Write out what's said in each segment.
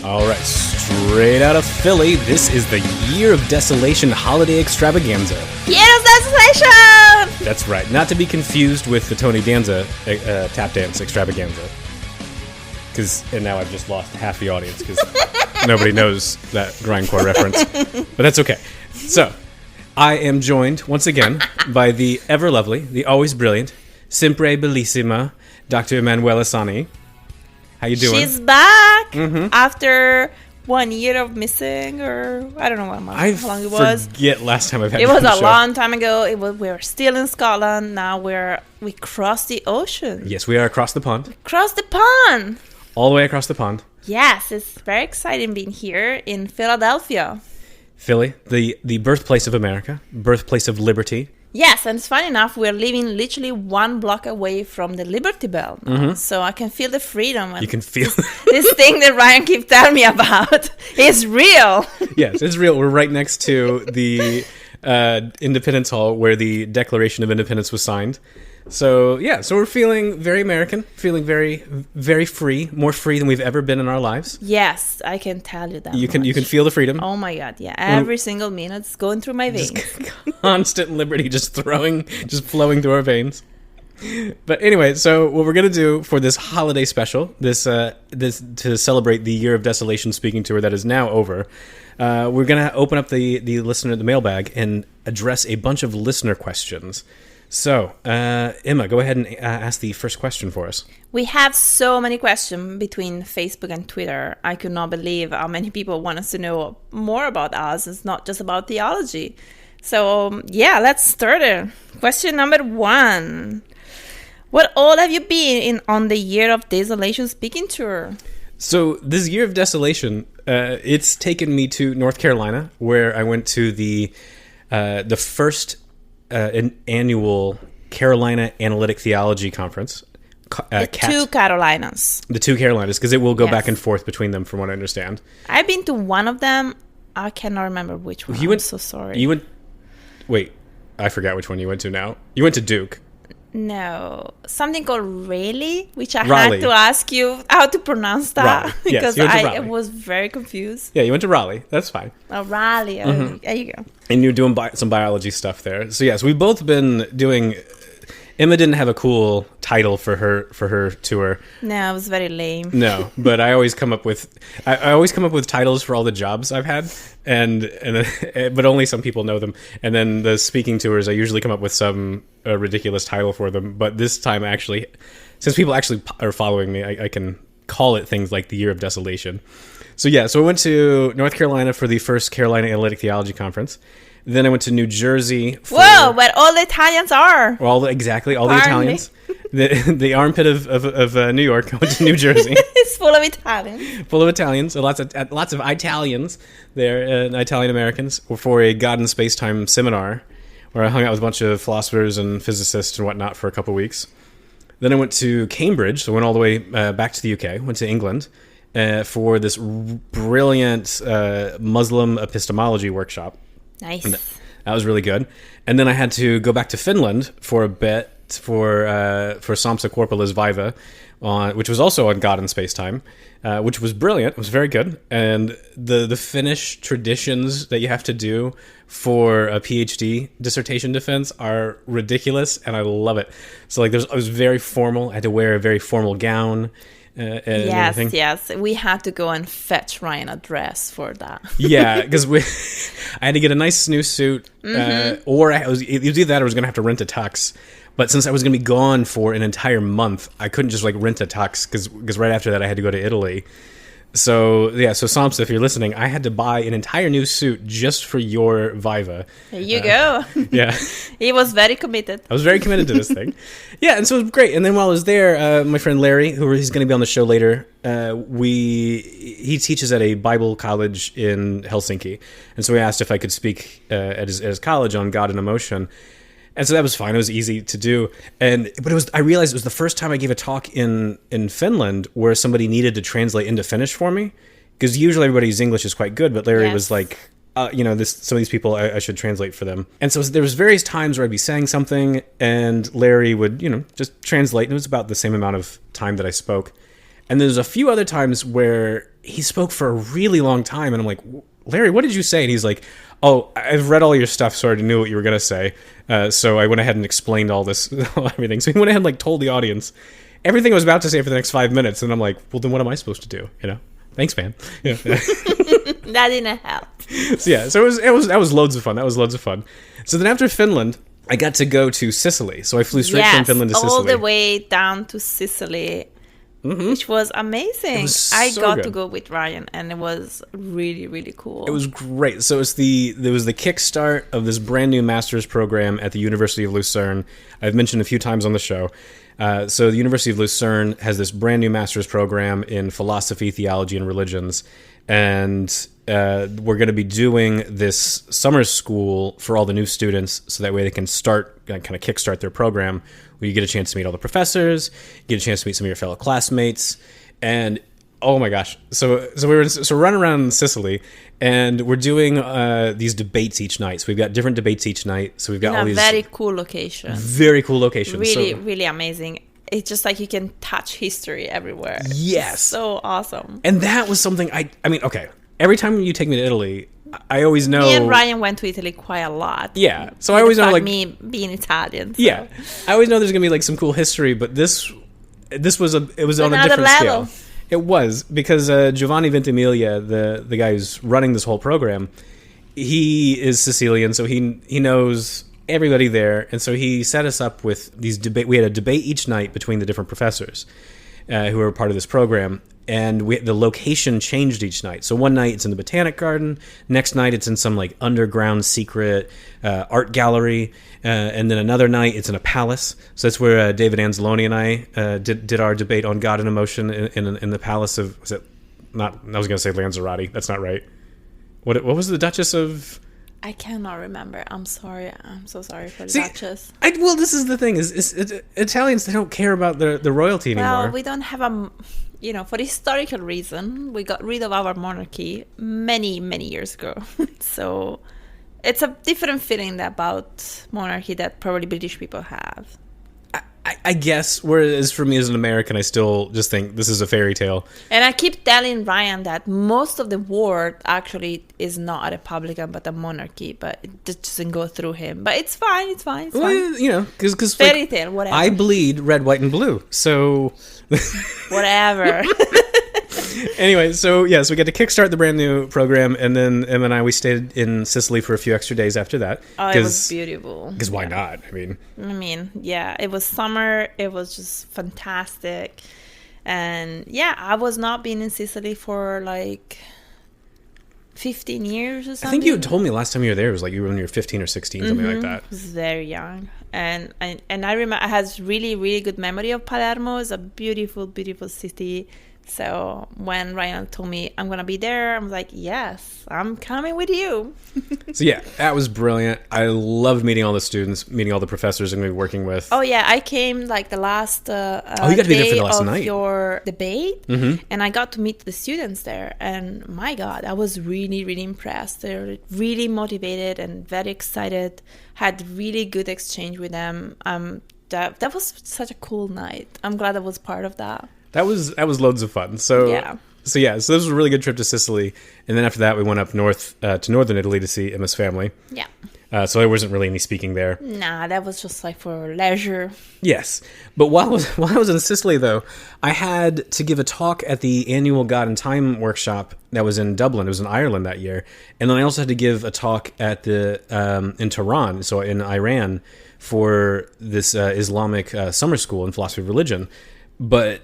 All right, straight out of Philly, this is the Year of Desolation Holiday Extravaganza. Year of Desolation! That's right, not to be confused with the Tony Danza tap dance extravaganza. And now I've just lost half the audience because nobody knows that grindcore reference. But that's okay. So, I am joined once again by the ever lovely, the always brilliant, sempre bellissima, Dr. Emanuela Sani. How you doing? She's back after 1 year of missing, or I don't know how long it was. I forget last time I've had it you was on a the show. long time ago. We were still in Scotland. Now we crossed the ocean. Yes, we are across the pond. Cross the pond. All the way across the pond. Yes, it's very exciting being here in Philadelphia. Philly, the birthplace of America, birthplace of liberty. Yes, and it's funny enough, we're living literally 1 block away from the Liberty Bell now. So I can feel the freedom. You can feel this thing that Ryan keeps telling me about is real. Yes, it's real. We're right next to the Independence Hall where the Declaration of Independence was signed. So, yeah, so we're feeling very American, feeling very, very free, more free than we've ever been in our lives. Yes, I can tell you that You can feel the freedom. Oh my God, yeah. Every single minute's going through my veins. Constant liberty just flowing through our veins. But anyway, so what we're going to do for this holiday special, this to celebrate the Year of Desolation speaking tour that is now over, we're going to open up the mailbag and address a bunch of listener questions. So, Emma, go ahead and ask the first question for us. We have so many questions between Facebook and Twitter. I could not believe how many people want us to know more about us. It's not just about theology. So, yeah, let's start it. Question number 1. What all have you been on the Year of Desolation speaking tour? So, this Year of Desolation, it's taken me to North Carolina, where I went to the first an annual Carolina Analytic Theology Conference. The two Carolinas. The two Carolinas, because it will go back and forth between them, from what I understand. I've been to one of them. I cannot remember which one. I'm so sorry. Wait, I forgot which one you went to now. You went to Duke. No, something called Raleigh, which I had to ask you how to pronounce that because I was very confused. Yeah, you went to Raleigh. That's fine. Oh, Raleigh. There you go. And you're doing some biology stuff there. So yes, we've both been doing. Emma didn't have a cool title for her tour. No, it was very lame. No, but I always come up with titles for all the jobs I've had, but only some people know them. And then the speaking tours, I usually come up with some ridiculous title for them. But this time, actually, since people actually are following me, I can call it things like the Year of Desolation. So yeah, so I went to North Carolina for the first Carolina Analytic Theology Conference. Then I went to New Jersey. Whoa, where all the Italians are. The Italians. The armpit of New York. I went to New Jersey. It's full of Italians. Full of Italians. Lots of Italians there, Italian Americans, for a God and Space-Time seminar where I hung out with a bunch of philosophers and physicists and whatnot for a couple weeks. Then I went to Cambridge, so I went all the way back to the UK, went to England for this brilliant Muslim epistemology workshop. Nice. And that was really good. And then I had to go back to Finland for a bit for Samsa Korpela's Viva, which was also on God and Space-Time, which was brilliant. It was very good. And the Finnish traditions that you have to do for a PhD dissertation defense are ridiculous, and I love it. So like, it was very formal. I had to wear a very formal gown. Yes. We had to go and fetch Ryan a dress for that. Yeah, because I had to get a nice new suit, or it was either that or I was going to have to rent a tux. But since I was going to be gone for an entire month, I couldn't just like rent a tux because right after that I had to go to Italy. So yeah, so Samsa, if you're listening, I had to buy an entire new suit just for your Viva. There you go. Yeah. He was very committed. I was very committed to this thing. Yeah, and so it was great. And then while I was there, my friend Larry, he's going to be on the show later, he teaches at a Bible college in Helsinki. And so he asked if I could speak at his college on God and emotion. And so that was fine. It was easy to do. But I realized it was the first time I gave a talk in Finland where somebody needed to translate into Finnish for me. Because usually everybody's English is quite good, but Larry was like, some of these people I should translate for them. And so there was various times where I'd be saying something and Larry would, just translate. And it was about the same amount of time that I spoke. And there's a few other times where he spoke for a really long time, and I'm like, Larry, what did you say? And he's like, oh, I've read all your stuff, so I already knew what you were going to say. So I went ahead and explained all this, everything. So he went ahead and like told the audience everything I was about to say for the next 5 minutes. And I'm like, well, then what am I supposed to do? You know? Thanks, man. Yeah. That didn't help. So yeah, so that was loads of fun. That was loads of fun. So then after Finland, I got to go to Sicily. So I flew straight from Finland to Sicily. All the way down to Sicily. Which was amazing. I got to go with Ryan, and it was really, really cool. It was great. So there was the kickstart of this brand new master's program at the University of Lucerne. I've mentioned a few times on the show. So the University of Lucerne has this brand new master's program in philosophy, theology, and religions. And we're going to be doing this summer school for all the new students, so that way they can start, kind of kickstart their program, where you get a chance to meet all the professors, you get a chance to meet some of your fellow classmates, and oh my gosh! So we're running around in Sicily, and we're doing these debates each night. So we've got different debates each night. So we've got all these very cool locations. Very cool locations. Really, really amazing. It's just like you can touch history everywhere. Yes. It's so awesome. And that was something I mean, okay. Every time you take me to Italy, I always know... Me and Ryan went to Italy quite a lot. Yeah. So I always know, like... me being Italian. So. Yeah. I always know there's going to be, like, some cool history, but this was on a different level. scale. It was, because Giovanni Ventimiglia, the guy who's running this whole program, he is Sicilian, so he knows everybody there, and so he set us up with these debate. We had a debate each night between the different professors who were part of this program, and the location changed each night. So one night it's in the Botanic Garden, next night it's in some like underground secret art gallery, and then another night it's in a palace. So that's where David Anzalone and I did our debate on God and emotion in the palace of, was it not? I was going to say Lanzarote. That's not right. What was the Duchess of? I cannot remember. I'm sorry. I'm so sorry for the Duchess. Well, this is the thing: is Italians, they don't care about the royalty anymore. Well, we don't have for historical reason, we got rid of our monarchy many, many years ago. So it's a different feeling about monarchy that probably British people have. I guess, whereas for me as an American, I still just think this is a fairy tale. And I keep telling Ryan that most of the world actually is not a Republican but a monarchy, but it just doesn't go through him. But it's fine, it's fine, it's fine. You know, because fairy tale, whatever. I bleed red, white, and blue, so... Whatever. Anyway, so we get to kickstart the brand new program, and then Emma and I, we stayed in Sicily for a few extra days after that. Oh, it was beautiful. Because why not? I mean, yeah, it was summer. It was just fantastic. And yeah, I was not been in Sicily for like 15 years or something. I think you had told me last time you were there, it was like you were when you were 15 or 16, something like that. I was very young. And I remember I had really, really good memory of Palermo. It's a beautiful, beautiful city. So when Ryan told me I'm going to be there, I was like, yes, I'm coming with you. So yeah, that was brilliant. I loved meeting all the students, meeting all the professors I'm going to be working with. Oh yeah, I came like the last you got to be there for the last night. Your debate, and I got to meet the students there. And my God, I was really, really impressed. They're really motivated and very excited. Had really good exchange with them. That was such a cool night. I'm glad I was part of that. That was loads of fun. So this was a really good trip to Sicily, and then after that we went up north to northern Italy to see Emma's family. Yeah. So there wasn't really any speaking there. Nah, that was just like for leisure. Yes, but while I was in Sicily though, I had to give a talk at the annual God and Time workshop that was in Dublin. It was in Ireland that year, and then I also had to give a talk at the in Tehran, so in Iran, for this Islamic summer school in philosophy of religion, but.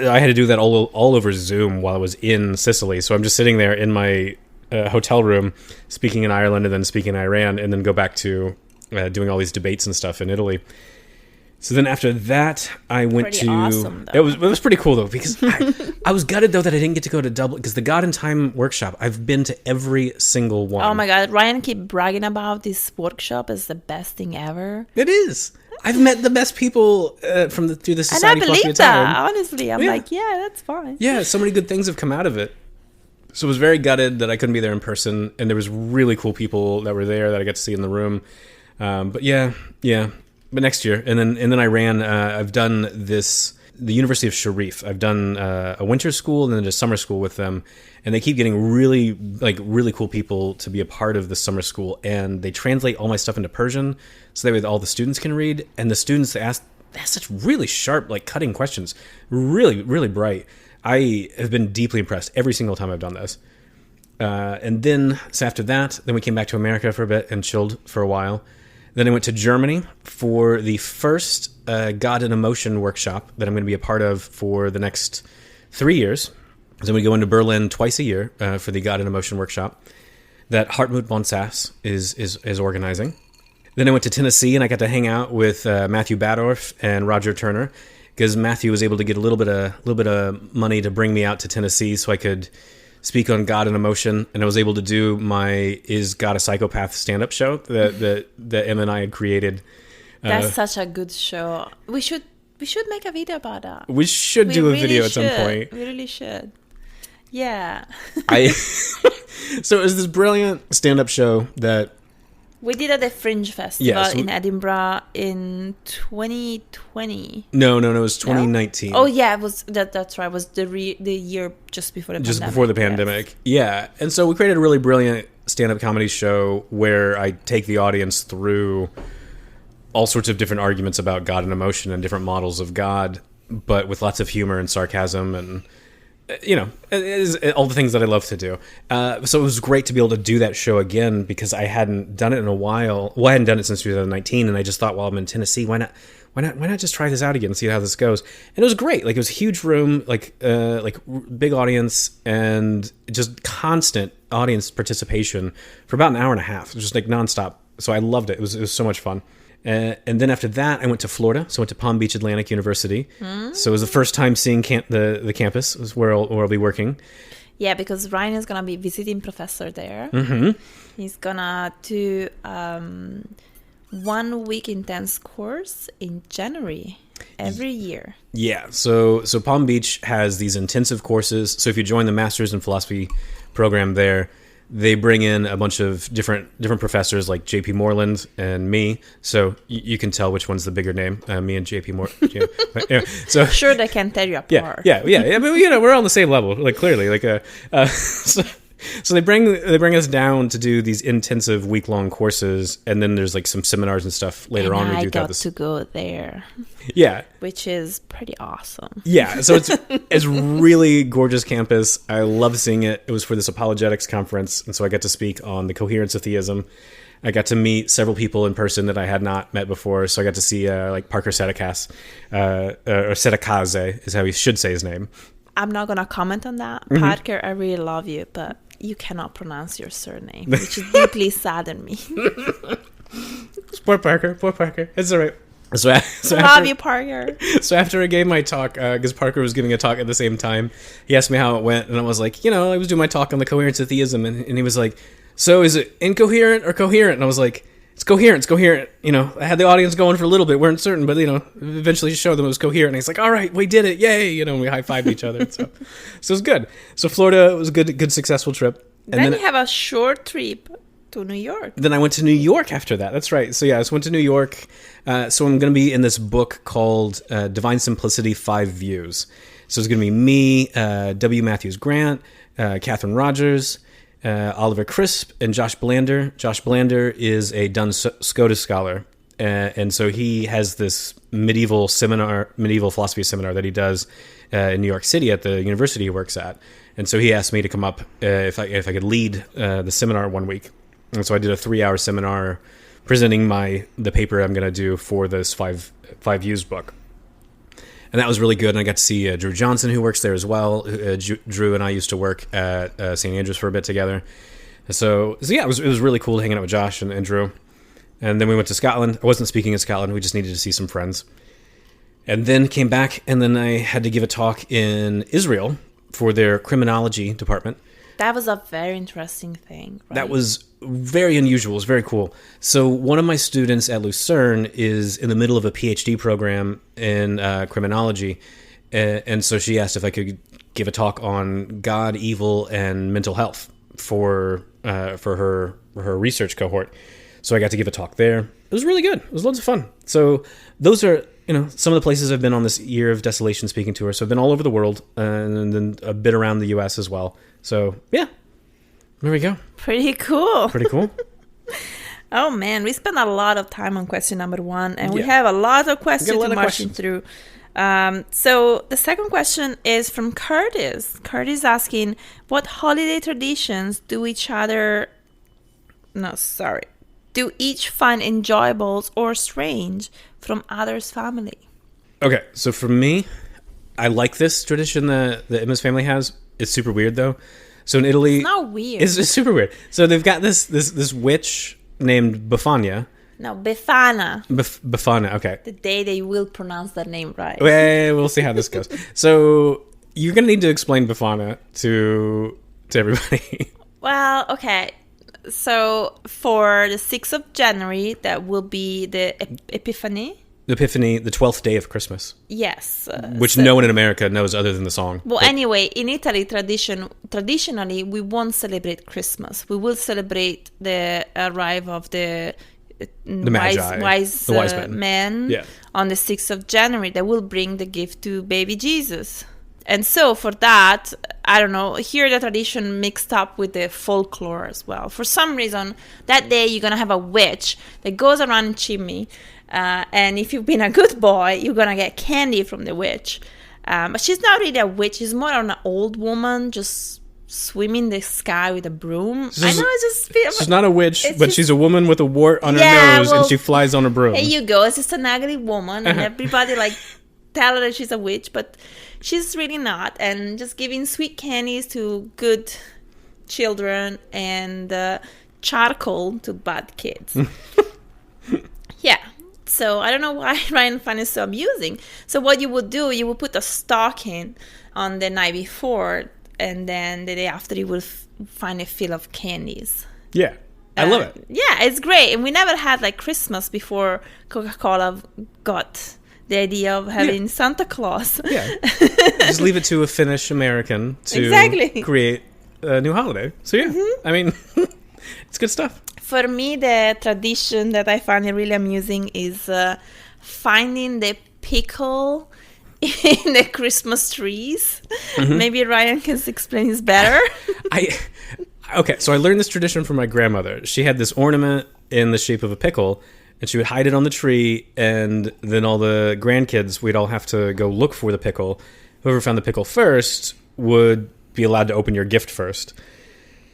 I had to do that all over Zoom while I was in Sicily. So I'm just sitting there in my hotel room speaking in Ireland and then speaking in Iran and then go back to doing all these debates and stuff in Italy. So then after that, I went to... Awesome, it was pretty cool, though, because I was gutted, though, that I didn't get to go to Dublin, because the God and Time workshop, I've been to every single one. Oh, my God. Ryan keep bragging about this workshop as the best thing ever. It is. I've met the best people through the Society. And I believe that, honestly. I'm like, yeah, that's fine. Yeah, so many good things have come out of it. So I was very gutted that I couldn't be there in person, and there was really cool people that were there that I got to see in the room. But yeah. But next year, and then Iran, I've done this the University of Sharif. I've done a winter school and then a summer school with them, and they keep getting really cool people to be a part of the summer school, and they translate all my stuff into Persian, so that way all the students can read, and the students they ask such really sharp, like cutting questions, really, really bright. I have been deeply impressed every single time I've done this. And then, so after that, then we came back to America for a bit and chilled for a while. Then I went to Germany for the first God and Emotion workshop that I'm going to be a part of for the next 3 years. So we go into Berlin twice a year for the God and Emotion workshop that Hartmut von Sass is organizing. Then I went to Tennessee and I got to hang out with Matthew Badorf and Roger Turner, because Matthew was able to get a little bit of money to bring me out to Tennessee so I could speak on God and Emotion, and I was able to do my Is God a Psychopath stand-up show that Emma and I had created. That's such a good show. We should make a video about that. We should do a video at some point. We really should. Yeah. So it was this brilliant stand-up show that we did at the Fringe Festival in Edinburgh in 2020. No, it was 2019. No? Oh yeah, it was that's right. It was the year just before the pandemic. Just before the pandemic. Yes. Yeah. And so we created a really brilliant stand-up comedy show where I take the audience through all sorts of different arguments about God and emotion and different models of God, but with lots of humor and sarcasm and all the things that I love to do. So it was great to be able to do that show again, because I hadn't done it in a while. Well, I hadn't done it since 2019, and I just thought, well, I'm in Tennessee. Why not just try this out again and see how this goes? And it was great. Like, it was a huge room, like big audience, and just constant audience participation for about an hour and a half, just like nonstop. So I loved it. It was so much fun. And then after that, I went to Florida. So I went to Palm Beach Atlantic University. So it was the first time seeing the campus, where I'll be working. Yeah, because Ryan is going to be visiting professor there. Mm-hmm. He's going to do 1 week intense course in January every year. Yeah, so Palm Beach has these intensive courses. So if you join the Master's in Philosophy program there, they bring in a bunch of different professors like J.P. Moreland and me. So you can tell which one's the bigger name, me and J.P. Moreland. Anyway, so sure, they can tell you apart. Yeah. I mean, we're on the same level, like clearly. So they bring us down to do these intensive week-long courses, and then there's like some seminars and stuff later on. I got to go there. Yeah, which is pretty awesome. Yeah, so it's really gorgeous campus. I love seeing it. It was for this apologetics conference, and so I got to speak on the coherence of theism. I got to meet several people in person that I had not met before. So I got to see like Parker Sedekas, or Sedekaze is how he should say his name. I'm not going to comment on that. Mm-hmm. Parker, I really love you, but you cannot pronounce your surname, which is deeply saddened me. Poor Parker. It's all right. So love you, Parker. So after I gave my talk, because Parker was giving a talk at the same time, he asked me how it went, and I was like, I was doing my talk on the coherence of theism, and he was like, so is it incoherent or coherent? And I was like, it's coherent. I had the audience going for a little bit, weren't certain, but eventually showed them it was coherent. And he's like, all right, we did it, yay! We high-fived each other. So it was good. So Florida was a good successful trip. And then you have a short trip to New York. Then I went to New York after that. That's right. So yeah, I just went to New York. So I'm going to be in this book called Divine Simplicity: 5 Views. So it's going to be me, W. Matthews Grant, Catherine Rogers, Oliver Crisp, and Josh Blander. Josh Blander is a Duns Scotus scholar, and so he has this medieval philosophy seminar that he does in New York City at the university he works at. And so he asked me to come up if I could lead the seminar 1 week. And so I did a 3-hour seminar presenting the paper I'm going to do for this five views book. And that was really good. And I got to see Drew Johnson, who works there as well. Drew and I used to work at St. Andrews for a bit together. So yeah, it was really cool hanging out with Josh and Drew. And then we went to Scotland. I wasn't speaking in Scotland. We just needed to see some friends. And then came back, and then I had to give a talk in Israel for their criminology department. That was a very interesting thing, right? That was very unusual. It was very cool. So one of my students at Lucerne is in the middle of a PhD program in criminology. And so she asked if I could give a talk on God, evil, and mental health for her research cohort. So I got to give a talk there. It was really good. It was loads of fun. So those are, some of the places I've been on this year of Desolation speaking tour. So I've been all over the world, and then a bit around the U.S. as well. So yeah, there we go. Pretty cool. Pretty cool. Oh man, we spent a lot of time on question number 1, and we have a lot of questions to marching through. So the second question is from Curtis. Curtis asking, what holiday traditions do each find enjoyable or strange from others' family? Okay, so for me, I like this tradition that Emma's family has. It's super weird though. So in Italy, it's not weird. It's super weird. So they've got this witch named Befana. No, Befana. Befana, okay. The day they will pronounce that name right. We'll see how this goes. So you're going to need to explain Befana to everybody. Well, okay. So for the 6th of January, that will be the Epiphany. Epiphany, the 12th day of Christmas. Yes. Which no one in America knows other than the song. Well, anyway, in Italy, traditionally, we won't celebrate Christmas. We will celebrate the arrival of the wise men on the 6th of January that will bring the gift to baby Jesus. And so for that, I don't know, here the tradition mixed up with the folklore as well. For some reason, that day you're going to have a witch that goes around a chimney. And if you've been a good boy, you're going to get candy from the witch. But she's not really a witch. She's more an old woman just swimming the sky with a broom. She's not a witch, but she's a woman with a wart on her nose, and she flies on a broom. There you go. It's just an ugly woman, and everybody tell her that she's a witch, but she's really not. And just giving sweet candies to good children and charcoal to bad kids. Yeah. So I don't know why Ryan finds it so amusing. So what you would do, you would put a stocking on the night before, and then the day after you will find a fill of candies. Yeah, I love it. Yeah, it's great. And we never had Christmas before Coca-Cola got the idea of having Santa Claus. Yeah, just leave it to a Finnish American to create a new holiday. So yeah, I mean, it's good stuff. For me, the tradition that I find really amusing is finding the pickle in the Christmas trees. Maybe Ryan can explain this better. Okay, so I learned this tradition from my grandmother. She had this ornament in the shape of a pickle, and she would hide it on the tree, and then all the grandkids, we'd all have to go look for the pickle. Whoever found the pickle first would be allowed to open your gift first.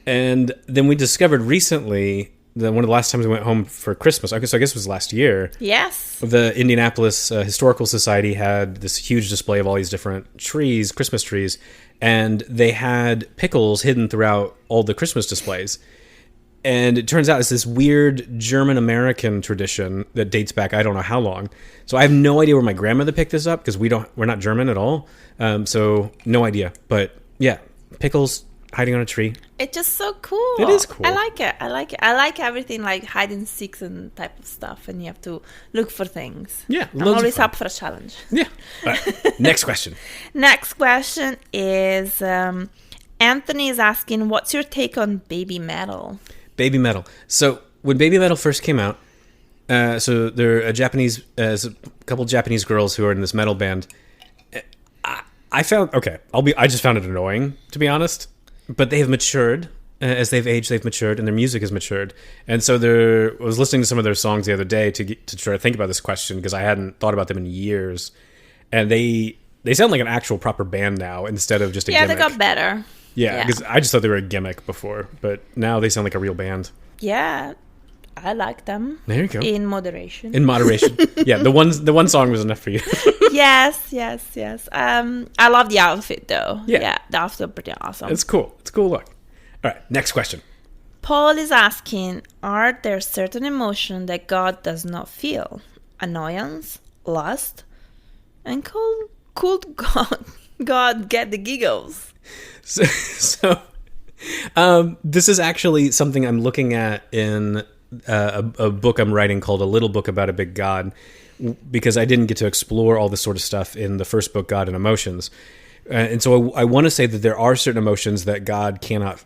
And then we discovered recently that one of the last times we went home for Christmas, so I guess it was last year. Yes. The Indianapolis Historical Society had this huge display of all these different trees, Christmas trees, and they had pickles hidden throughout all the Christmas displays. And it turns out it's this weird German-American tradition that dates back I don't know how long. So I have no idea where my grandmother picked this up because we're not German at all. So no idea. But yeah, pickles hiding on a tree. It's just so cool. It is cool. I like it. I like everything like hide and seeks and type of stuff, and you have to look for things. Yeah, I'm always up for a challenge. Yeah. All right. Next question. Next question is Anthony is asking, what's your take on baby metal? Baby metal. So when baby metal first came out, so there are a couple Japanese girls who are in this metal band. I just found it annoying, to be honest. But they have matured. As they've aged, they've matured, and their music has matured. And so I was listening to some of their songs the other day to try to think about this question, because I hadn't thought about them in years. And they sound like an actual proper band now, instead of just a gimmick. Yeah, they got better. Yeah, because I just thought they were a gimmick before, but now they sound like a real band. Yeah, I like them. There you go. In moderation. In moderation. Yeah, the one song was enough for you. Yes. I love the outfit though. Yeah, the outfit is pretty awesome. It's cool. It's a cool look. All right, next question. Paul is asking, are there certain emotions that God does not feel? Annoyance, lust, and could God get the giggles? So this is actually something I'm looking at in a book I'm writing called A Little Book About a Big God, because I didn't get to explore all this sort of stuff in the first book, God and Emotions. And so I want to say that there are certain emotions that God cannot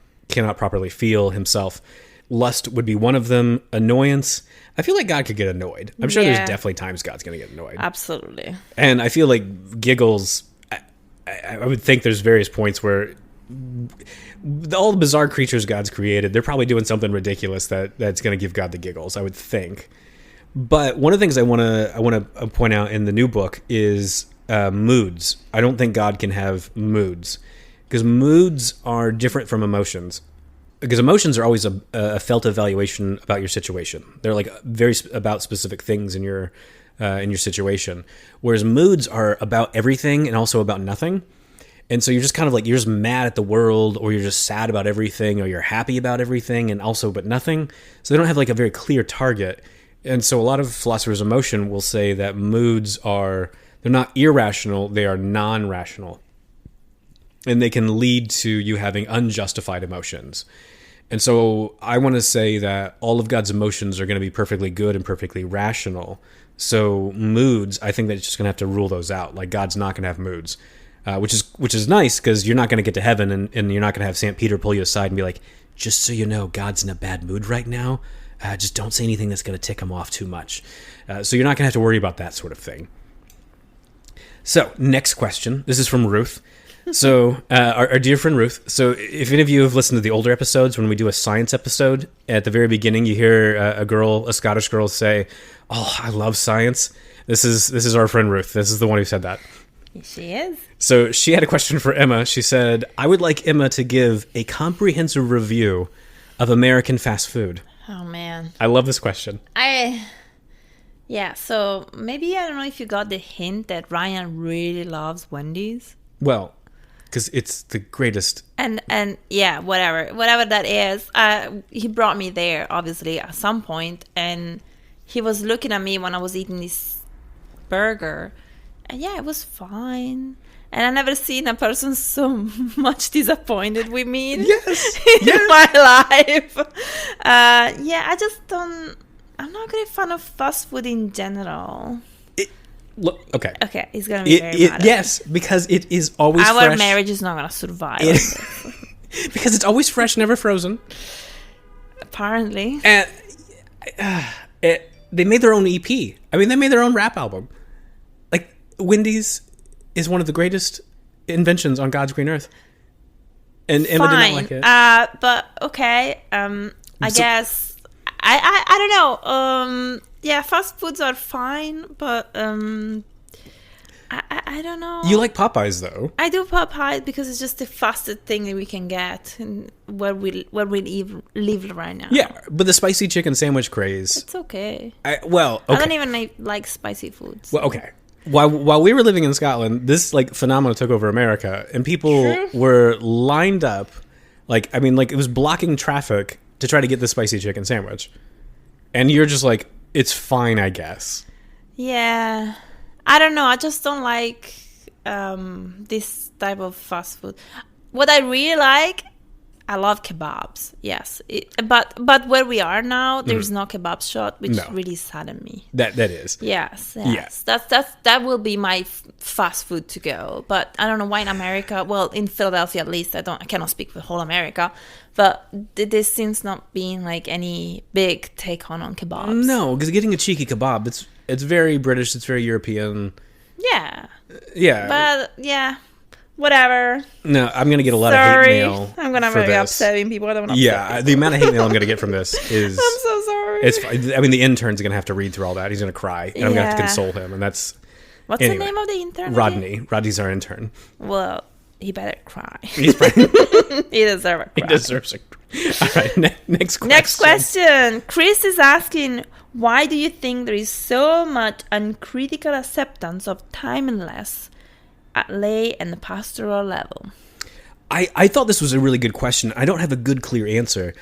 properly feel himself. Lust would be one of them. Annoyance. I feel like God could get annoyed. I'm sure there's Yeah. definitely times God's going to get annoyed. Absolutely. And I feel like giggles, I would think there's various points where all the bizarre creatures God's created, they're probably doing something ridiculous that's going to give God the giggles, I would think. But one of the things I want to point out in the new book is moods. I don't think God can have moods, because moods are different from emotions. Because emotions are always a felt evaluation about your situation. They're like about specific things in your situation. Whereas moods are about everything and also about nothing. And so you're just kind of like, you're just mad at the world, or you're just sad about everything, or you're happy about everything and also but nothing. So they don't have like a very clear target. And so a lot of philosophers of emotion will say that moods they're not irrational, they are non-rational. And they can lead to you having unjustified emotions. And so I want to say that all of God's emotions are going to be perfectly good and perfectly rational. So moods, I think that it's just going to have to rule those out. Like, God's not going to have moods, which is nice, because you're not going to get to heaven and you're not going to have St. Peter pull you aside and be like, just so you know, God's in a bad mood right now. Just don't say anything that's going to tick him off too much. So you're not going to have to worry about that sort of thing. So next question. This is from Ruth. So our dear friend Ruth. So if any of you have listened to the older episodes, when we do a science episode, at the very beginning you hear a Scottish girl say, "Oh, I love science." This is our friend Ruth. This is the one who said that. She is. So she had a question for Emma. She said, "I would like Emma to give a comprehensive review of American fast food." Oh, man. I love this question. Yeah, so maybe, I don't know if you got the hint that Ryan really loves Wendy's. Well, because it's the greatest. And yeah, whatever that is. He brought me there, obviously, at some point, and he was looking at me when I was eating this burger, and yeah, it was fine. And I never seen a person so much disappointed with me in my life. Yeah, I just don't. I'm not a great fan of fast food in general. Okay. Okay, it's gonna be very mad at yes, because it is always Our fresh. marriage is not gonna survive. Because it's always fresh, never frozen. Apparently. And they made their own EP. I mean, they made their own rap album. Like, Wendy's is one of the greatest inventions on God's green earth. And Emma did not like it. But okay. I guess I don't know. Yeah, fast foods are fine, but I don't know. You like Popeyes, though. I do Popeyes because it's just the fastest thing that we can get where we live right now. Yeah, but the spicy chicken sandwich craze. It's okay. Okay. I don't even like spicy foods. Well, okay. While we were living in Scotland, this like phenomenon took over America, and people were lined up, it was blocking traffic to try to get the spicy chicken sandwich, and you're just like, it's fine, I guess. Yeah, I don't know. I just don't like this type of fast food. What I really like, I love kebabs. Yes, but where we are now, there's no kebab shop, which really saddened me. That is. Yes. Yeah. That will be my fast food to go. But I don't know why in America. Well, in Philadelphia at least, I cannot speak for whole America. But this seems not being like any big take on kebabs. No, because getting a cheeky kebab, it's very British. It's very European. Yeah. Yeah. But yeah. Whatever. No, I'm going to get a lot of hate mail. I'm going to be upsetting people. I don't want to upset the amount of hate mail I'm going to get from this is... I'm so sorry. I mean, the intern's going to have to read through all that. He's going to cry. And I'm going to have to console him. And that's... What's the name of the intern? Rodney. Rodney's our intern. Well, he better cry. He's probably... He deserves a cry. He deserves a cry. All right, next question. Next question. Chris is asking, why do you think there is so much uncritical acceptance of timeless at lay and the pastoral level? I thought this was a really good question. I don't have a good, clear answer.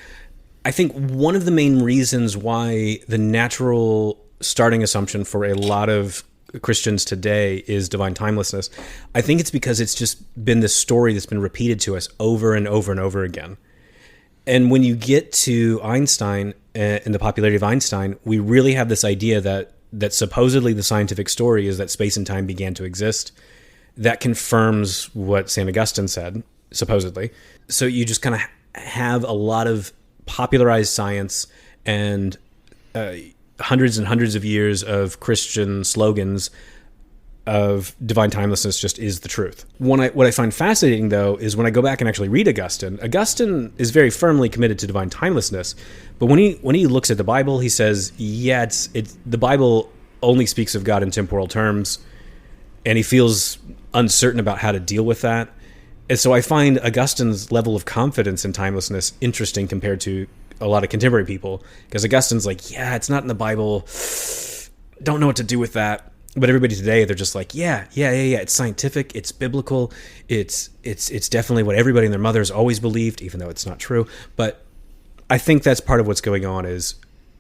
I think one of the main reasons why the natural starting assumption for a lot of Christians today is divine timelessness, I think it's because it's just been this story that's been repeated to us over and over and over again. And when you get to Einstein and the popularity of Einstein, we really have this idea that supposedly the scientific story is that space and time began to exist. That confirms what St. Augustine said, supposedly. So you just kind of have a lot of popularized science and hundreds and hundreds of years of Christian slogans of divine timelessness just is the truth. What I find fascinating, though, is when I go back and actually read Augustine is very firmly committed to divine timelessness. But when he looks at the Bible, he says, yeah, the Bible only speaks of God in temporal terms, and he feels uncertain about how to deal with that. And so I find Augustine's level of confidence in timelessness interesting compared to a lot of contemporary people, because Augustine's like, yeah, it's not in the Bible, don't know what to do with that. But everybody today, they're just like, yeah, it's scientific, it's biblical, it's definitely what everybody and their mothers always believed, even though it's not true. But I think that's part of what's going on, is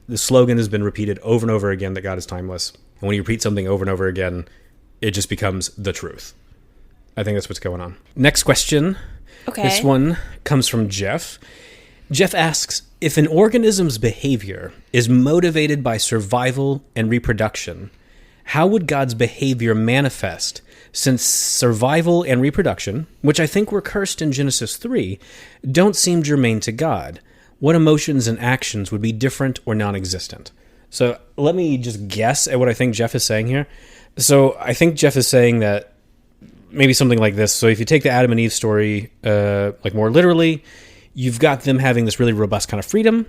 the slogan has been repeated over and over again that God is timeless. And when you repeat something over and over again, it just becomes the truth. I think that's what's going on. Next question. Okay. This one comes from Jeff. Jeff asks, if an organism's behavior is motivated by survival and reproduction, how would God's behavior manifest, since survival and reproduction, which I think were cursed in Genesis 3, don't seem germane to God? What emotions and actions would be different or non-existent? So let me just guess at what I think Jeff is saying here. So I think Jeff is saying that maybe something like this. So if you take the Adam and Eve story like more literally, you've got them having this really robust kind of freedom.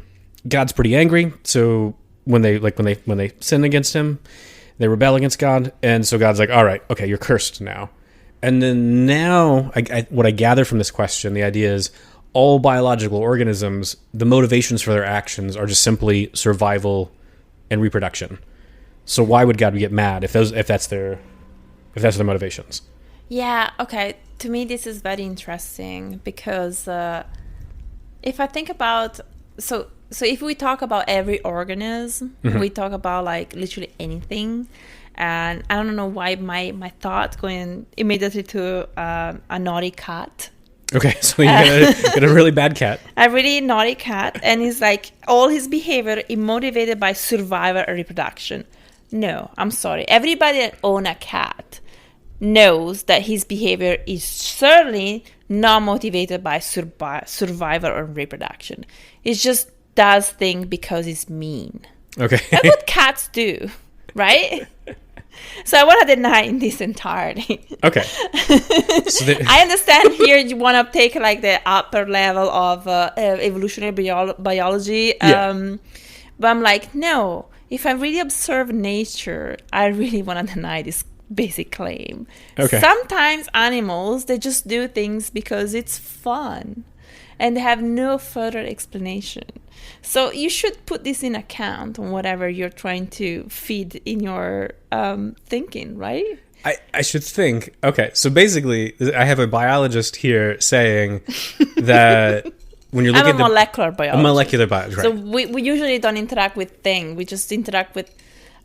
God's pretty angry, so when they sin against him, they rebel against God, and so God's like, all right, okay, you're cursed now. And then now, what I gather from this question, the idea is all biological organisms, the motivations for their actions are just simply survival and reproduction. So why would God get mad if that's their motivations? Yeah, okay. To me, this is very interesting because if I think about... So if we talk about every organism, we talk about like literally anything, and I don't know why my thought going immediately to a naughty cat. Okay, so you got a really bad cat. A really naughty cat, and he's like, all his behavior is motivated by survival or reproduction. No, I'm sorry. Everybody that owns a cat knows that his behavior is certainly not motivated by survival or reproduction. It just does things because it's mean. Okay. That's what cats do, right? So I want to deny in this entirety. Okay. I understand here you want to take like the upper level of evolutionary biology. But I'm like, no. If I really observe nature, I really want to deny this basic claim. Okay. Sometimes animals, they just do things because it's fun and they have no further explanation. So you should put this in account on whatever you're trying to feed in your thinking, right? I should think. Okay, so basically, I have a biologist here saying that when you're looking at molecular biologist. A molecular biologist, right. So we usually don't interact with things. We just interact with...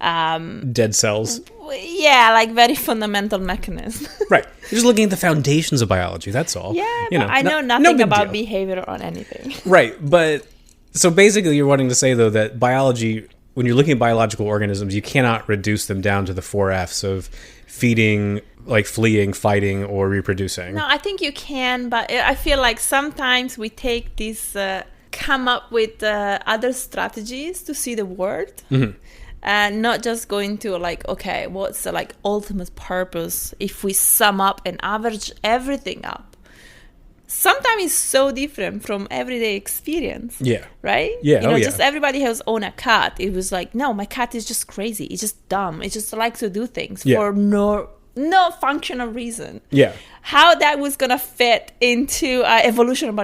dead cells. Yeah, like very fundamental mechanism. Right. You're just looking at the foundations of biology, that's all. Yeah, I know nothing about behavior or anything. Right, but... So basically you're wanting to say, though, that biology, when you're looking at biological organisms, you cannot reduce them down to the 4 Fs of feeding, like fleeing, fighting, or reproducing. No, I think you can, but I feel like sometimes we take this, come up with other strategies to see the world. Mm-hmm. And not just going to like, okay, what's the like ultimate purpose if we sum up and average everything up? Sometimes it's so different from everyday experience. Yeah. Right? Yeah. Just everybody has owned a cat. It was like, no, my cat is just crazy. It's just dumb. It just likes to do things for no functional reason. Yeah. How that was going to fit into evolutionary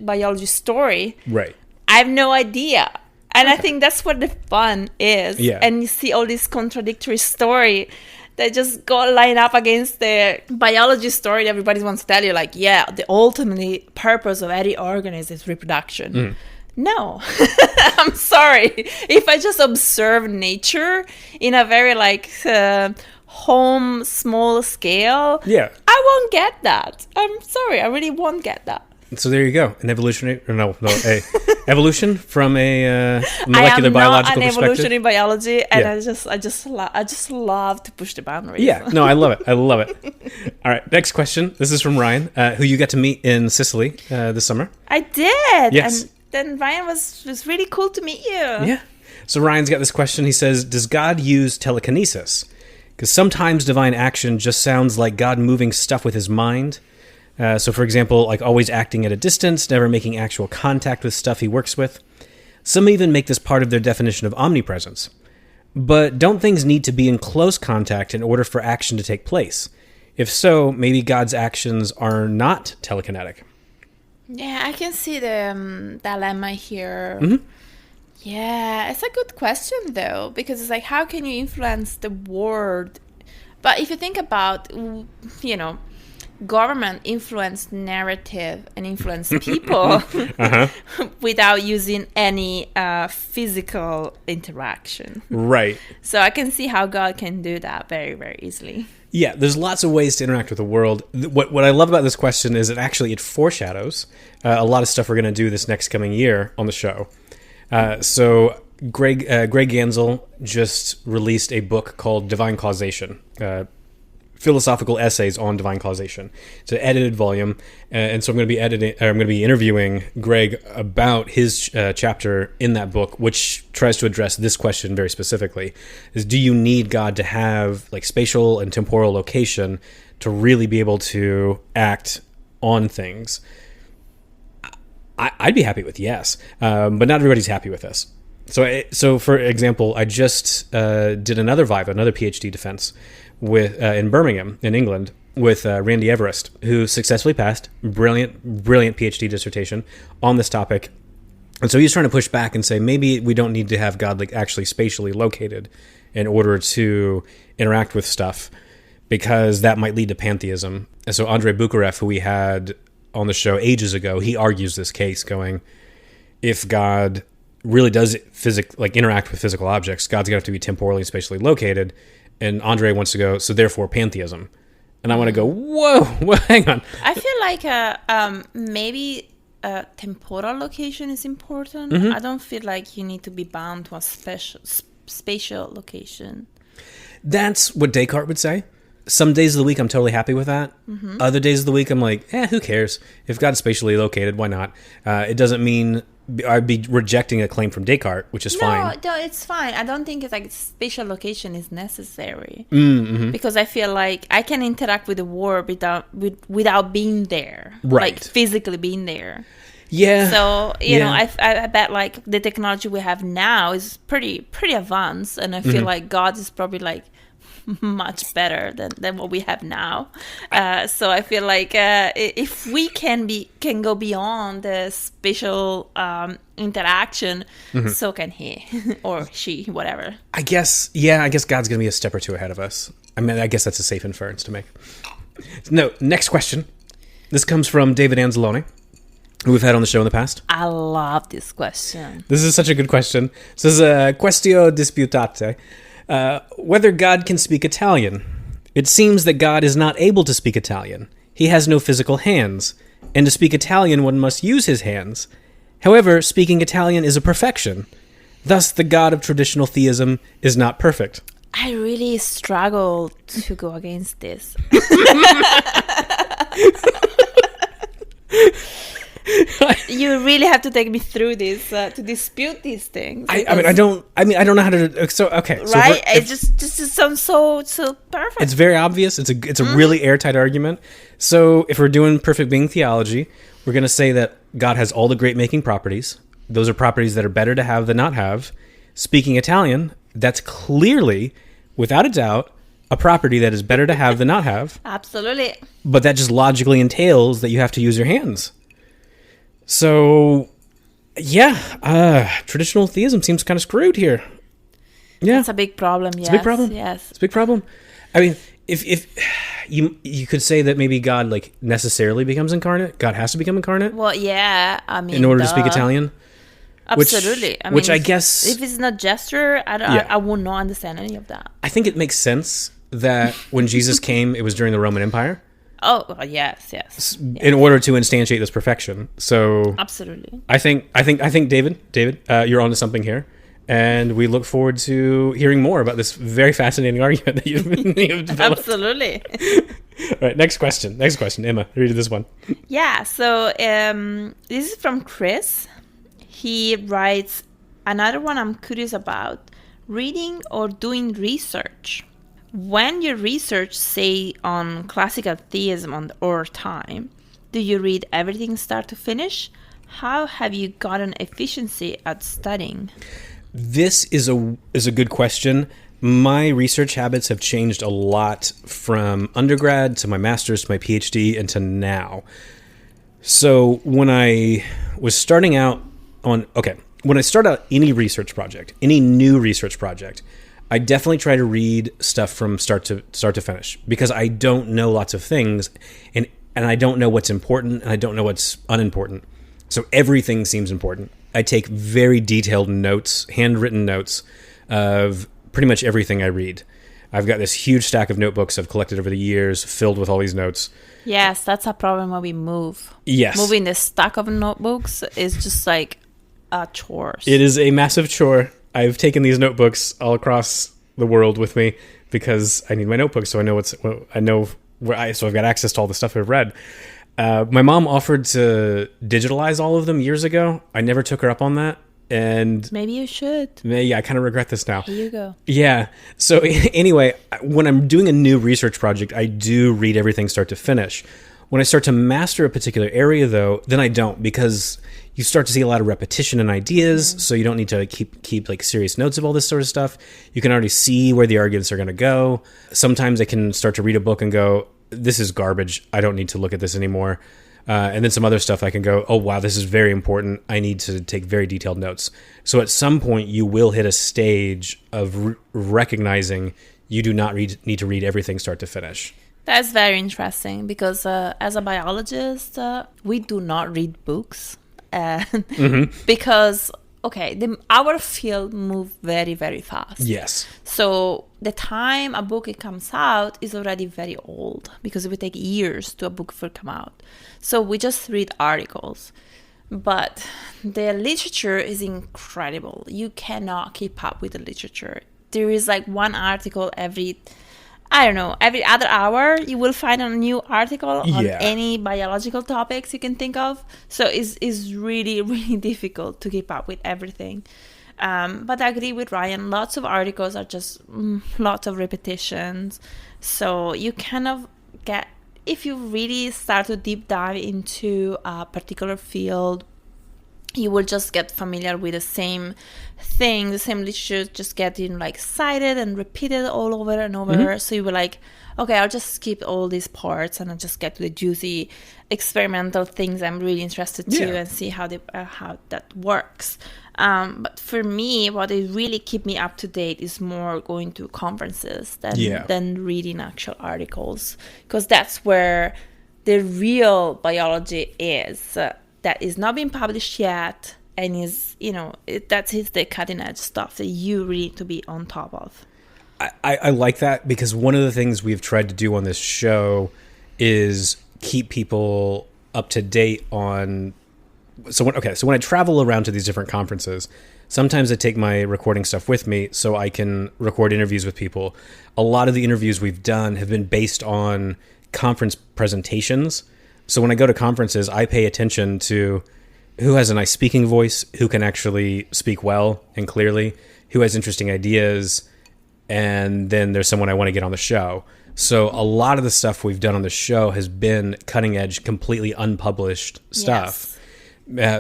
biology story. Right. I have no idea. And I think that's what the fun is. Yeah. And you see all this contradictory story that just go line up against the biology story that everybody wants to tell you. Like, yeah, the ultimate purpose of every organism is reproduction. Mm. No. I'm sorry. If I just observe nature in a very like home, small scale, I won't get that. I'm sorry. I really won't get that. So there you go, evolution from a molecular biological perspective. I am not an evolutionary biology, and I just love to push the boundaries. Yeah, no, I love it. All right, next question. This is from Ryan, who you got to meet in Sicily this summer. I did. Yes. then Ryan, was really cool to meet you. Yeah. So Ryan's got this question. He says, does God use telekinesis? Because sometimes divine action just sounds like God moving stuff with his mind. So, for example, like always acting at a distance, never making actual contact with stuff he works with. Some even make this part of their definition of omnipresence. But don't things need to be in close contact in order for action to take place? If so, maybe God's actions are not telekinetic. Yeah, I can see the dilemma here. Mm-hmm. Yeah, it's a good question, though, because it's like, how can you influence the world? But if you think about, government influence narrative and influence people without using any physical interaction. Right. So I can see how God can do that very, very easily. Yeah, there's lots of ways to interact with the world. What I love about this question is it foreshadows a lot of stuff we're going to do this next coming year on the show. So Greg Gansel just released a book called Divine Causation, philosophical essays on divine causation. It's an edited volume, and so I'm going to be interviewing Greg about his chapter in that book, which tries to address this question very specifically: is do you need God to have like spatial and temporal location to really be able to act on things? I'd be happy with yes, but not everybody's happy with this. So for example, I just did another PhD defense with in Birmingham, in England, with Randy Everest, who successfully passed brilliant PhD dissertation on this topic. And so he's trying to push back and say maybe we don't need to have God like actually spatially located in order to interact with stuff, because that might lead to pantheism. And so Andrei Bukharev, who we had on the show ages ago, he argues this case, going, if God really does interact with physical objects, God's going to have to be temporally and spatially located. And Andre wants to go, so therefore pantheism. And I want to go, whoa, hang on. I feel like maybe temporal location is important. I don't feel like you need to be bound to a spatial location. That's what Descartes would say. Some days of the week, I'm totally happy with that. Other days of the week, I'm like, who cares? If God's spatially located, why not? It doesn't mean I'd be rejecting a claim from Descartes, which is fine. No, it's fine. I don't think it's like spatial location is necessary. Because I feel like I can interact with the world without being there. Right. Like physically being there. Yeah. So, you know, I bet like the technology we have now is pretty advanced. And I feel like God is probably like much better than what we have now. So I feel like if we can go beyond the spatial interaction, so can he or she, whatever. I guess God's going to be a step or two ahead of us. I mean, I guess that's a safe inference to make. No, next question. This comes from David Anzalone, who we've had on the show in the past. I love this question. This is such a good question. This is a questio disputate. Whether God can speak Italian. It seems that God is not able to speak Italian. He has no physical hands, and to speak Italian one must use his hands. However, speaking Italian is a perfection. Thus, the God of traditional theism is not perfect. I really struggle to go against this. You really have to take me through this to dispute these things. I don't know how to. So okay, right? It just sounds so perfect. It's very obvious. It's a really airtight argument. So if we're doing perfect being theology, we're going to say that God has all the great making properties. Those are properties that are better to have than not have. Speaking Italian, that's clearly, without a doubt, a property that is better to have than not have. Absolutely. But that just logically entails that you have to use your hands. So, traditional theism seems kind of screwed here. Yeah, it's a big problem. Yes, it's a big problem. Yes, it's a big problem. I mean, if you could say that maybe God like necessarily becomes incarnate, God has to become incarnate. Well, yeah, I mean, in order to speak Italian. Absolutely. Which I guess, if it's not gesture, I would not understand any of that. I think it makes sense that when Jesus came, it was during the Roman Empire. Oh, yes. In order to instantiate this perfection. So absolutely. I think David, you're onto something here. And we look forward to hearing more about this very fascinating argument that you've developed. Absolutely. All right, next question. Emma, read this one. Yeah, so this is from Chris. he writes, another one I'm curious about, reading or doing research. When you research, say, on classical theism or time, do you read everything start to finish? How have you gotten efficiency at studying? This is a good question. My research habits have changed a lot from undergrad to my master's to my PhD and to now. So when I was starting out when I start out any research project, any new research project, I definitely try to read stuff from start to finish because I don't know lots of things and I don't know what's important and I don't know what's unimportant. So everything seems important. I take very detailed notes, handwritten notes of pretty much everything I read. I've got this huge stack of notebooks I've collected over the years filled with all these notes. Yes, that's a problem when we move. Yes. Moving the stack of notebooks is just like a chore. It is a massive chore. I've taken these notebooks all across the world with me because I need my notebooks so so I've got access to all the stuff I've read. My mom offered to digitalize all of them years ago. I never took her up on that. And maybe you should. Yeah, I kind of regret this now. Here you go. Yeah. So anyway, when I'm doing a new research project, I do read everything start to finish. When I start to master a particular area, though, then I don't because you start to see a lot of repetition in ideas. So you don't need to keep like serious notes of all this sort of stuff. You can already see where the arguments are going to go. Sometimes I can start to read a book and go, this is garbage. I don't need to look at this anymore. And then some other stuff I can go, oh, wow, this is very important. I need to take very detailed notes. So at some point, you will hit a stage of recognizing you do not need to read everything start to finish. That's very interesting because as a biologist, we do not read books because, our field moves very, very fast. Yes. So the time a book comes out is already very old because it would take years to a book to come out. So we just read articles. But the literature is incredible. You cannot keep up with the literature. There is like one article every other hour you will find a new article on any biological topics you can think of. So it's really, really difficult to keep up with everything. But I agree with Ryan. Lots of articles are just lots of repetitions. So you kind of get, if you really start to deep dive into a particular field, you will just get familiar with the same thing, the same literature, just getting like cited and repeated all over and over. Mm-hmm. So you were like, okay, I'll just skip all these parts and I'll just get to the juicy experimental things I'm really interested to and see how that works. But for me, what is really keep me up to date is more going to conferences than reading actual articles, because that's where the real biology is. That is not being published yet, and is, that's the cutting edge stuff that you really need to be on top of. I like that because one of the things we've tried to do on this show is keep people up to date on. So when I travel around to these different conferences, sometimes I take my recording stuff with me so I can record interviews with people. A lot of the interviews we've done have been based on conference presentations. So when I go to conferences, I pay attention to who has a nice speaking voice, who can actually speak well and clearly, who has interesting ideas, and then there's someone I want to get on the show. So a lot of the stuff we've done on the show has been cutting edge, completely unpublished stuff. Yes.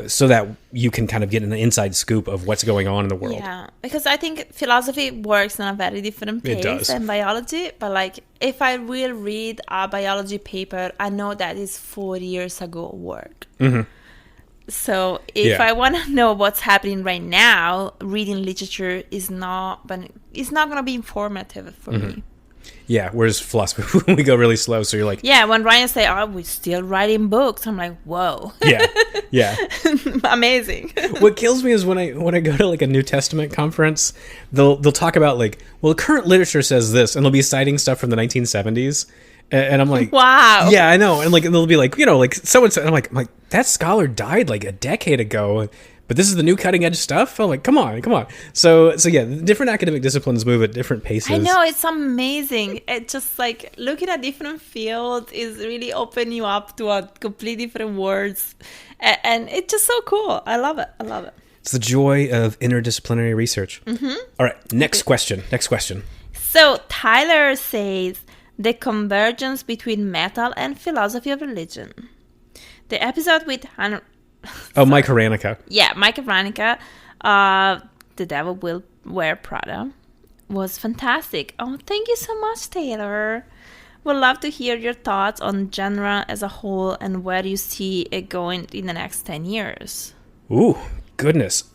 So that you can kind of get an inside scoop of what's going on in the world. Yeah, because I think philosophy works on a very different pace than biology. But like, if I will read a biology paper, I know that is 4 years ago work. Mm-hmm. So if I want to know what's happening right now, reading literature is not going to be informative for me. Yeah, whereas philosophy, we go really slow. So you're like... Yeah, when Ryan say, oh, we're still writing books, I'm like, whoa. Yeah. Amazing. What kills me is when I go to like a New Testament conference, they'll talk about like, well, current literature says this, and they'll be citing stuff from the 1970s. And I'm like... Wow. Yeah, I know. And like they'll be like, like someone said, I'm like, that scholar died like a decade ago. But this is the new cutting edge stuff? I'm like, come on. So yeah, different academic disciplines move at different paces. I know, it's amazing. It just like looking at different fields is really opening you up to a completely different worlds. And it's just so cool. I love it. It's the joy of interdisciplinary research. All right, next question. So Tyler says the convergence between metal and philosophy of religion. The episode with Mike Haranica. Yeah, Mike Haranica, The Devil Will Wear Prada, was fantastic. Oh, thank you so much, Taylor. Would love to hear your thoughts on genre as a whole and where you see it going in the next 10 years. Ooh, goodness.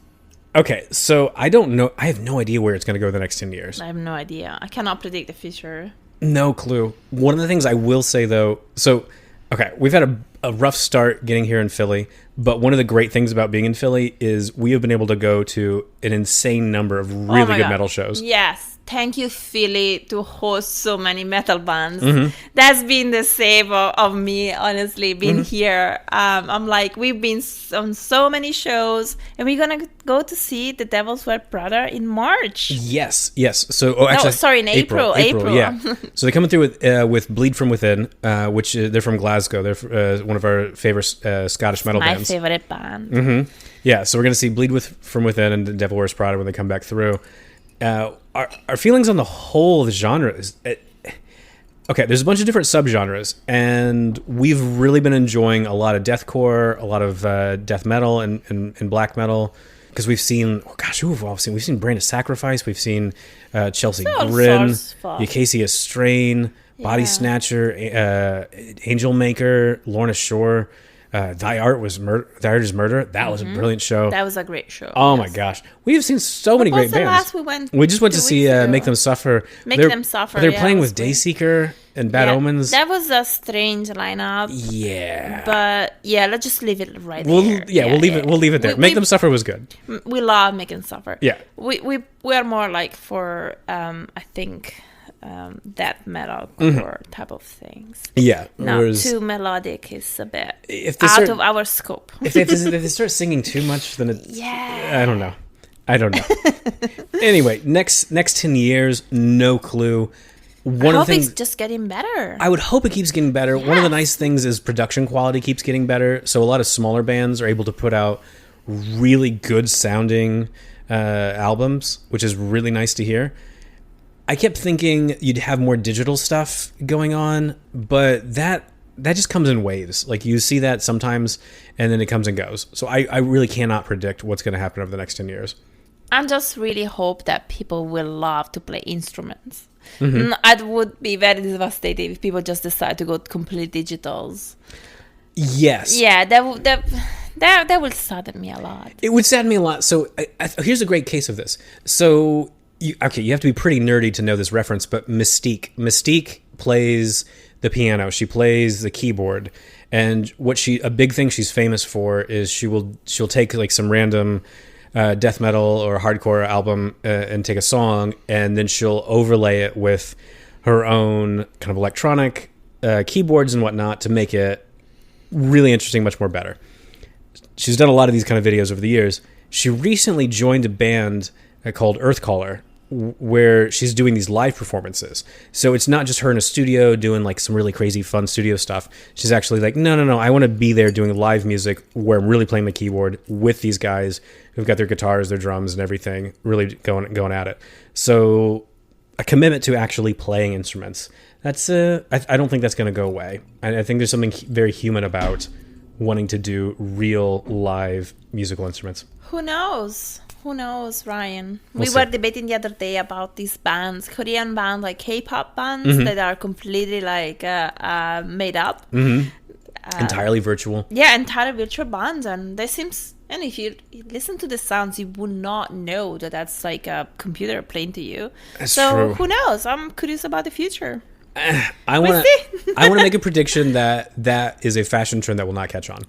Okay, so I don't know. I have no idea where it's going to go the next 10 years. I have no idea. I cannot predict the future. No clue. One of the things I will say, though, we've had a rough start getting here in Philly, but one of the great things about being in Philly is we have been able to go to an insane number of really good metal shows. Yes. Thank you, Philly, to host so many metal bands. That's been the save of me, honestly, being here. I'm like, we've been on so many shows, and we're going to go to see The Devil's Wear Prada in March. Yes. So, actually, in April. Yeah. So they're coming through with Bleed From Within, which they're from Glasgow. They're one of our favorite Scottish metal bands. My favorite band. Yeah, so we're going to see Bleed From Within and The Devil Wears Prada when they come back through. Our feelings on the whole of the genre is... there's a bunch of different subgenres, and we've really been enjoying a lot of deathcore, a lot of death metal and black metal, because we've seen... we've seen Brand of Sacrifice, we've seen Chelsea Grin, Acacia Strain, Body Snatcher, Angel Maker, Lorna Shore... Thy Art is Murder. That was a brilliant show. That was a great show. Oh my gosh, we have seen so many great bands. We just went to see Make Them Suffer. They're playing with Dayseeker and Bad Omens. That was a strange lineup. Yeah, but let's just leave it right there. We'll leave it there. Make Them Suffer was good. We love Make Them Suffer. Yeah, we are more like for I think. Death metal core type of things. Yeah. Now, too melodic is a bit out of our scope. if they start singing too much, then I don't know. Anyway, next 10 years, no clue. I hope it's just getting better. I would hope it keeps getting better. Yes. One of the nice things is production quality keeps getting better. So a lot of smaller bands are able to put out really good sounding albums, which is really nice to hear. I kept thinking you'd have more digital stuff going on, but that just comes in waves. Like you see that sometimes, and then it comes and goes. So I really cannot predict what's going to happen over the next 10 years. I just really hope that people will love to play instruments. I would be very devastated if people just decide to go complete digitals. Yes. Yeah, that would sadden me a lot. It would sadden me a lot. So here's a great case of this. So... You have to be pretty nerdy to know this reference, but Mystique plays the piano. She plays the keyboard, and a big thing she's famous for is she'll take like some random death metal or hardcore album and take a song, and then she'll overlay it with her own kind of electronic keyboards and whatnot to make it really interesting, much more better. She's done a lot of these kind of videos over the years. She recently joined a band called Earthcaller, where she's doing these live performances. So it's not just her in a studio doing like some really crazy fun studio stuff. She's actually like, no, I want to be there doing live music where I'm really playing the keyboard with these guys who've got their guitars, their drums and everything, really going at it. So a commitment to actually playing instruments. That's I don't think that's going to go away. I think there's something very human about wanting to do real live musical instruments. Who knows? Who knows, Ryan? We were debating the other day about these bands, Korean bands, like K-pop bands that are completely like made up. Entirely virtual. Yeah, entirely virtual bands. And they seems, and if you listen to the sounds, you would not know that that's like a computer playing to you. That's true. Who knows? I'm curious about the future. I want to make a prediction that is a fashion trend that will not catch on.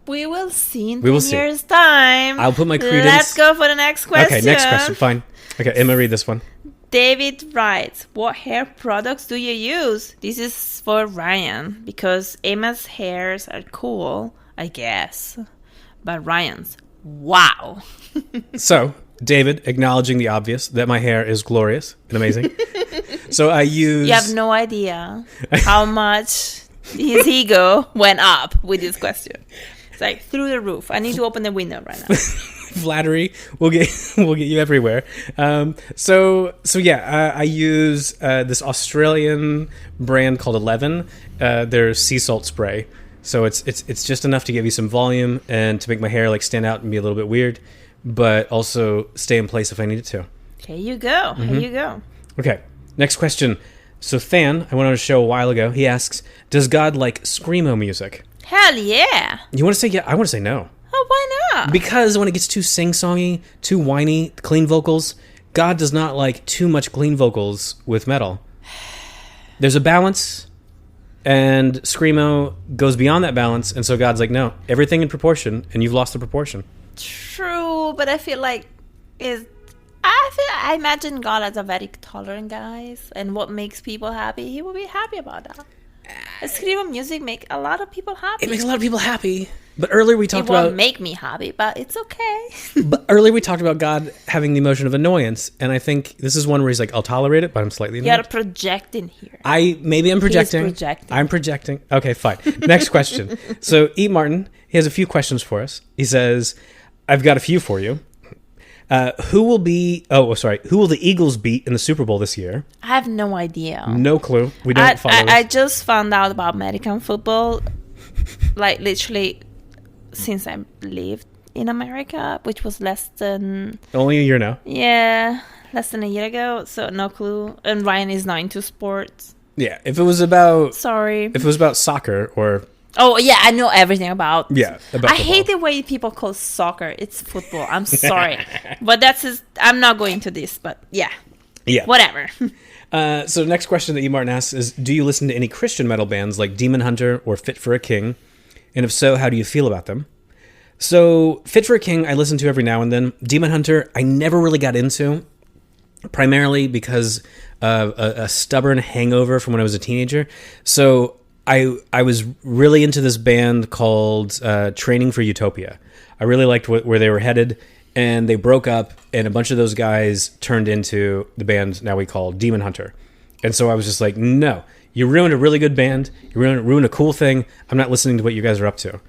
We will see in 10 years' time. I'll put my credence. Let's go for the next question. Okay, next question. Fine. Okay, Emma, read this one. David writes, what hair products do you use? This is for Ryan, because Emma's hairs are cool, I guess. But Ryan's, wow. So, David, acknowledging the obvious, that my hair is glorious and amazing. So I use... You have no idea how much his ego went up with this question. It's like through the roof. I need to open the window right now. Flattery will get you everywhere. I use this Australian brand called 11. Their sea salt spray. So it's just enough to give you some volume and to make my hair like stand out and be a little bit weird, but also stay in place if I need it to. Here you go. Here you go. Okay, next question. So Than, I went on a show a while ago. He asks, does God like screamo music? Hell yeah. You want to say yeah? I want to say no. Oh, why not? Because when it gets too sing-songy, too whiny, clean vocals, God does not like too much clean vocals with metal. There's a balance, and screamo goes beyond that balance, and so God's like, no, everything in proportion, and you've lost the proportion. True, but I feel like I imagine God as a very tolerant guy, and what makes people happy, he will be happy about that. Screamo music make a lot of people happy. It makes a lot of people happy. But earlier we talked about... It won't make me happy, but it's okay. But earlier we talked about God having the emotion of annoyance, and I think this is one where he's like, I'll tolerate it, but I'm slightly annoyed. You're projecting here. Maybe I'm projecting. He's projecting. I'm projecting. Okay, fine. Next question. So E. Martin, he has a few questions for us. He says, I've got a few for you. Who will the Eagles beat in the Super Bowl this year? I have no idea. No clue. We don't follow this. I just found out about American football, like literally since I lived in America, which was less than... Only a year now. Yeah, less than a year ago, so no clue. And Ryan is not into sports. Yeah, if it was about... Sorry. If it was about soccer or... Oh, yeah, I know everything about... Yeah, about I hate the way people call soccer. It's football. I'm sorry. But that's just... I'm not going to this, but yeah. Yeah. Whatever. So the next question that E. Martin asks is, do you listen to any Christian metal bands like Demon Hunter or Fit for a King? And if so, how do you feel about them? So Fit for a King, I listen to every now and then. Demon Hunter, I never really got into, primarily because of a stubborn hangover from when I was a teenager. So I was really into this band called Training for Utopia. I really liked where they were headed, and they broke up, and a bunch of those guys turned into the band now we call Demon Hunter. And so I was just like, no, you ruined a really good band. You ruined a cool thing. I'm not listening to what you guys are up to.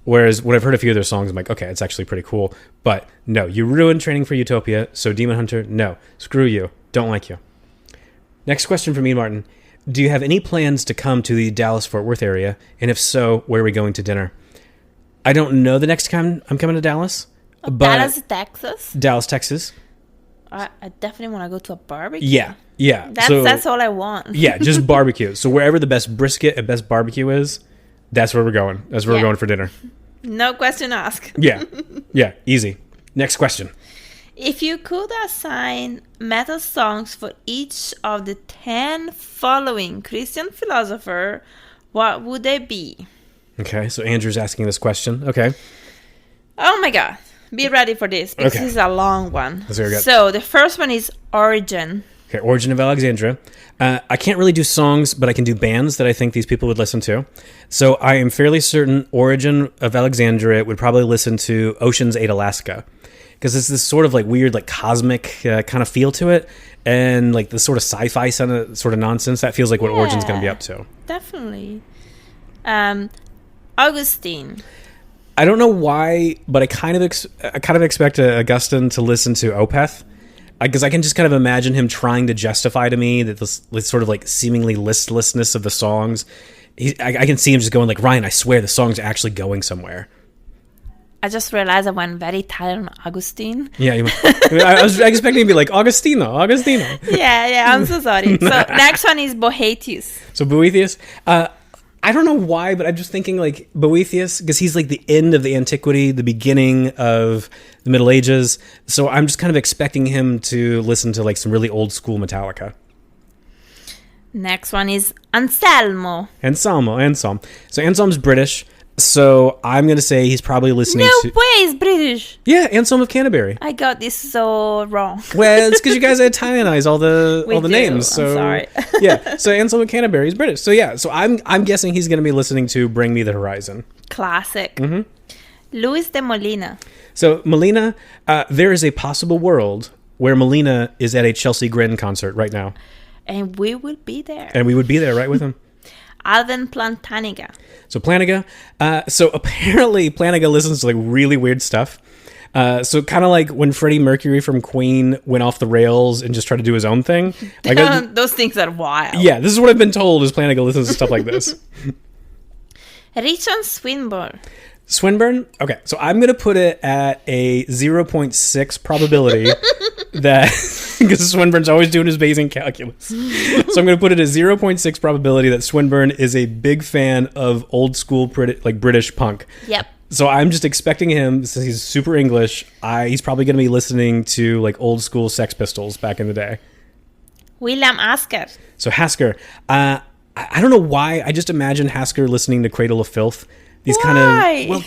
Whereas when I've heard a few of their songs, I'm like, okay, it's actually pretty cool. But no, you ruined Training for Utopia, so Demon Hunter, no. Screw you. Don't like you. Next question from me, Martin. Do you have any plans to come to the Dallas-Fort Worth area? And if so, where are we going to dinner? I don't know the next time I'm coming to Dallas. But Dallas, Texas? Dallas, Texas. I definitely want to go to a barbecue. Yeah. That's all I want. Yeah, just barbecue. So wherever the best brisket and best barbecue is, that's where we're going. That's where we're going for dinner. No question asked. Yeah, easy. Next question. If you could assign metal songs for each of the 10 following Christian philosopher, what would they be? Okay, so Andrew's asking this question. Okay. Oh my god. Be ready for this, because this is a long one. So the first one is Origin. Okay, Origin of Alexandria. I can't really do songs, but I can do bands that I think these people would listen to. So I am fairly certain Origin of Alexandria would probably listen to Ocean's 8 Alaska. Because it's this sort of like weird, like cosmic kind of feel to it. And like this sort of sci-fi sort of nonsense. That feels like what Origin's going to be up to. Definitely. Augustine. I don't know why, but I kind of expect Augustine to listen to Opeth. Because I can just kind of imagine him trying to justify to me that this sort of like seemingly listlessness of the songs. I can see him just going like, Ryan, I swear the song's actually going somewhere. I just realized I went very tired on Augustine. Yeah, I was expecting to be like, Augustino. Yeah, I'm so sorry. So next one is Boethius. So Boethius, I don't know why, but I'm just thinking like Boethius, because he's like the end of the antiquity, the beginning of the Middle Ages. So I'm just kind of expecting him to listen to like some really old school Metallica. Next one is Anselmo. So Anselm's British. So I'm going to say he's probably listening to... No way, he's British. Yeah, Anselm of Canterbury. I got this so wrong. Well, it's because you guys Italianize all the names. So, I'm sorry. Yeah, so Anselm of Canterbury is British. So yeah, so I'm guessing he's going to be listening to Bring Me the Horizon. Classic. Mm-hmm. Luis de Molina. So Molina, there is a possible world where Molina is at a Chelsea Grin concert right now. And we would be there. And we would be there right with him. Alvin Plantaniga. So Planiga. So apparently Planiga listens to like really weird stuff. So kind of like when Freddie Mercury from Queen went off the rails and just tried to do his own thing. Those things are wild. Yeah, this is what I've been told is planning to listen to stuff like this. Richard Swinburne. Swinburne? Okay, so I'm going to put it at a 0.6 probability that, because Swinburne's always doing his Bayesian calculus. So I'm going to put it at 0.6 probability that Swinburne is a big fan of old school British punk. Yep. So I'm just expecting him, since he's super English, he's probably going to be listening to like old school Sex Pistols back in the day. William Hasker. So Hasker, I don't know why, I just imagine Hasker listening to Cradle of Filth. These kind of, well,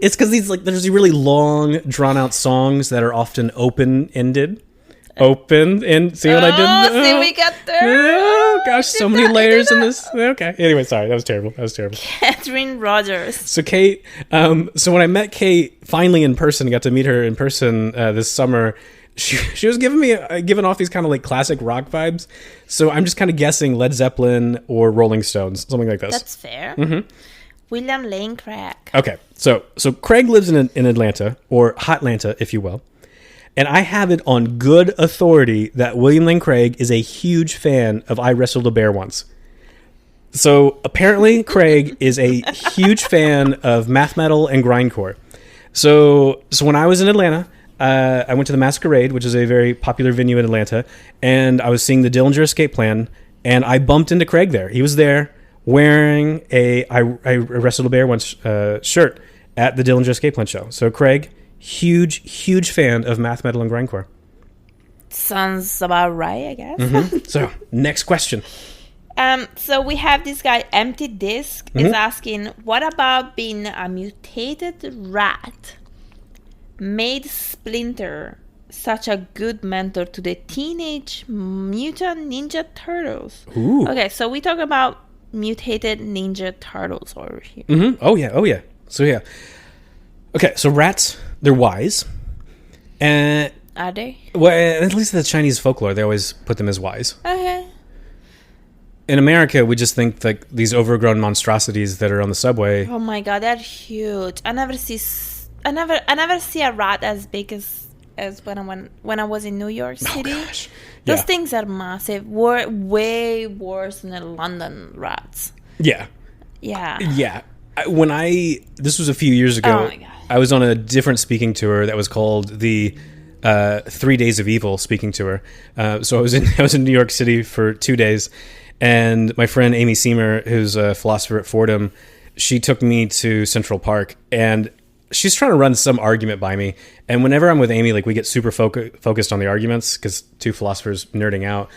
it's because these like there's these really long, drawn out songs that are often open ended. Open and see what I did? See, we got there. Oh gosh, so many layers in this. Okay. Anyway, sorry, that was terrible. Catherine Rogers. So Kate, so when I met Kate finally in person, got to meet her in person this summer. She was giving off these kind of like classic rock vibes. So I'm just kind of guessing Led Zeppelin or Rolling Stones, something like this. That's fair. Mm-hmm. William Lane Craig. Okay, so Craig lives in Atlanta, or Hotlanta, if you will. And I have it on good authority that William Lane Craig is a huge fan of I Wrestled a Bear Once. So apparently Craig is a huge fan of math metal and grindcore. So when I was in Atlanta, I went to the Masquerade, which is a very popular venue in Atlanta, and I was seeing the Dillinger Escape Plan, and I bumped into Craig there. He was there wearing I Wrestled a Bear Once shirt at the Dillinger Escape Plan show. So Craig, huge fan of math metal and grindcore. Sounds about right, I guess. Mm-hmm. So next question. So we have this guy, Empty Disc, is asking, what about being a mutated rat made Splinter such a good mentor to the Teenage Mutant Ninja Turtles? Ooh. Okay, so we talk about mutated Ninja Turtles over here. Mm-hmm. Oh yeah. So yeah. Okay, so rats, they're wise. And are they? Well, at least in the Chinese folklore, they always put them as wise. Okay. In America, we just think like these overgrown monstrosities that are on the subway. Oh my god, they're huge. I never see a rat as big as when I was in New York City. Oh gosh. Those things are massive. Way worse than the London rats. Yeah. Yeah. This was a few years ago. Oh my god. I was on a different speaking tour that was called the 3 Days of Evil speaking tour. So I was in New York City for 2 days, and my friend Amy Seymour, who's a philosopher at Fordham, she took me to Central Park, and she's trying to run some argument by me. And whenever I'm with Amy, like we get super focused on the arguments because two philosophers nerding out.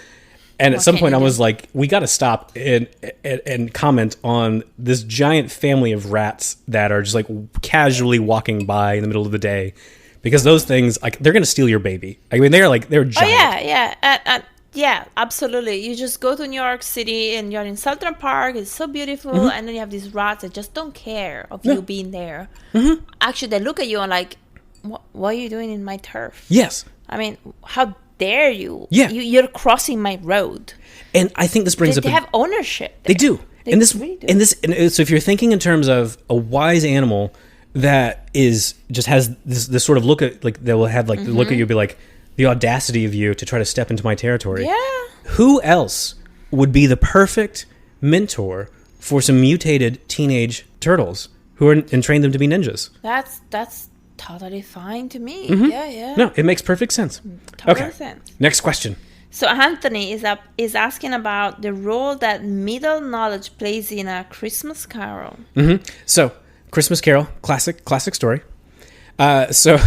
And at some point I was like, we got to stop and comment on this giant family of rats that are just like casually walking by in the middle of the day, because those things, like, they're going to steal your baby. I mean, they're giant. Oh yeah, absolutely. You just go to New York City and you're in Central Park. It's so beautiful. Mm-hmm. And then you have these rats that just don't care of you being there. Mm-hmm. Actually, they look at you and like, what are you doing in my turf? Yes. I mean, how dare you? Yeah. You're crossing my road. And I think this brings up... They have ownership there. They do. They really do. And so if you're thinking in terms of a wise animal that just has this sort of look at, like, they will have like the look at you and be like, the audacity of you to try to step into my territory. Yeah. Who else would be the perfect mentor for some mutated teenage turtles who are and train them to be ninjas? That's totally fine to me. Mm-hmm. Yeah. No, it makes perfect sense. Total sense. Next question. So Anthony is asking about the role that middle knowledge plays in A Christmas Carol. Mm-hmm. So, Christmas Carol, classic story. So,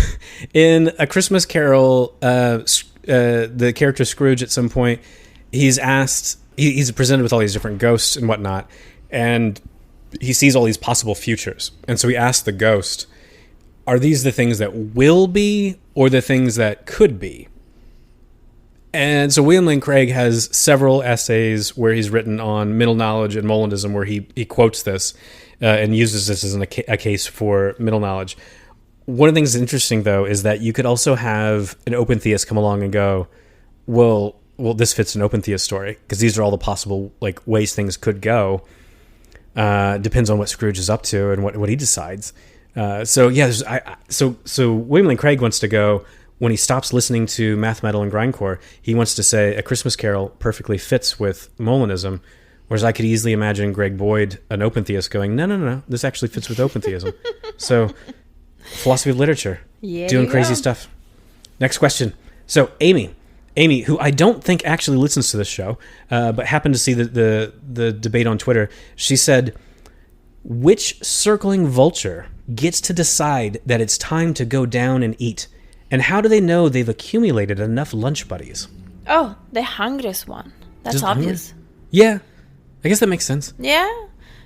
in A Christmas Carol, the character Scrooge at some point, he's presented with all these different ghosts and whatnot, and he sees all these possible futures. And so he asks the ghost, are these the things that will be or the things that could be? And so William Lane Craig has several essays where he's written on middle knowledge and Molinism, where he quotes this and uses this as a case for middle knowledge. One of the things that's interesting, though, is that you could also have an open theist come along and go, well, this fits an open theist story because these are all the possible like ways things could go. Depends on what Scrooge is up to and what he decides. So William Lane Craig wants to go, when he stops listening to math metal and grindcore, he wants to say A Christmas Carol perfectly fits with Molinism, whereas I could easily imagine Greg Boyd, an open theist, going, no, this actually fits with open theism. So philosophy of literature, doing crazy stuff. Next question. So Amy, who I don't think actually listens to this show, but happened to see the debate on Twitter, she said, which circling vulture gets to decide that it's time to go down and eat? And how do they know they've accumulated enough lunch buddies? Oh, the hungriest one. That's Just obvious. Hungry? Yeah, I guess that makes sense. Yeah.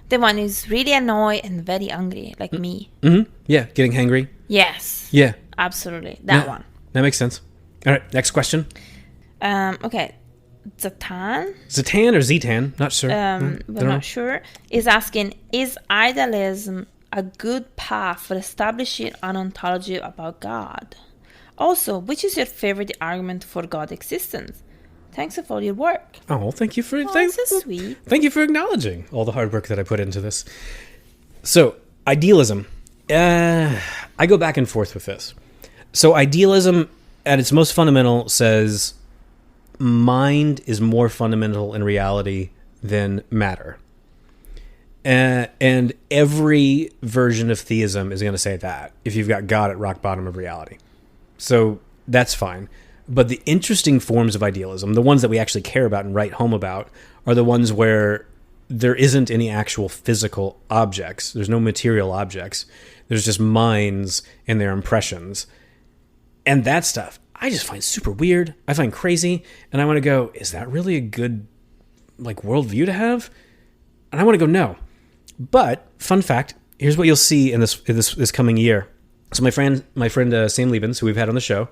The one who's really annoyed and very hungry, like me. Mm-hmm. Yeah, getting hangry. Yes. Yeah. Absolutely. That one. That makes sense. All right, next question. Okay. Zatan or Zetan, not sure. we're not sure, is asking, is idealism a good path for establishing an ontology about God? Also, which is your favorite argument for God's existence? Thanks for all your work. Oh, thank you for so sweet. Thank you for acknowledging all the hard work that I put into this. So, idealism. I go back and forth with this. So, idealism, at its most fundamental, says mind is more fundamental in reality than matter. And every version of theism is going to say that, if you've got God at rock bottom of reality. So that's fine. But the interesting forms of idealism, the ones that we actually care about and write home about, are the ones where there isn't any actual physical objects. There's no material objects. There's just minds and their impressions. And that stuff, I just find super weird. I find crazy. And I want to go, is that really a good worldview to have? And I want to go, no. But, fun fact, here's what you'll see in this coming year. So my friend Sam Liebens, who we've had on the show,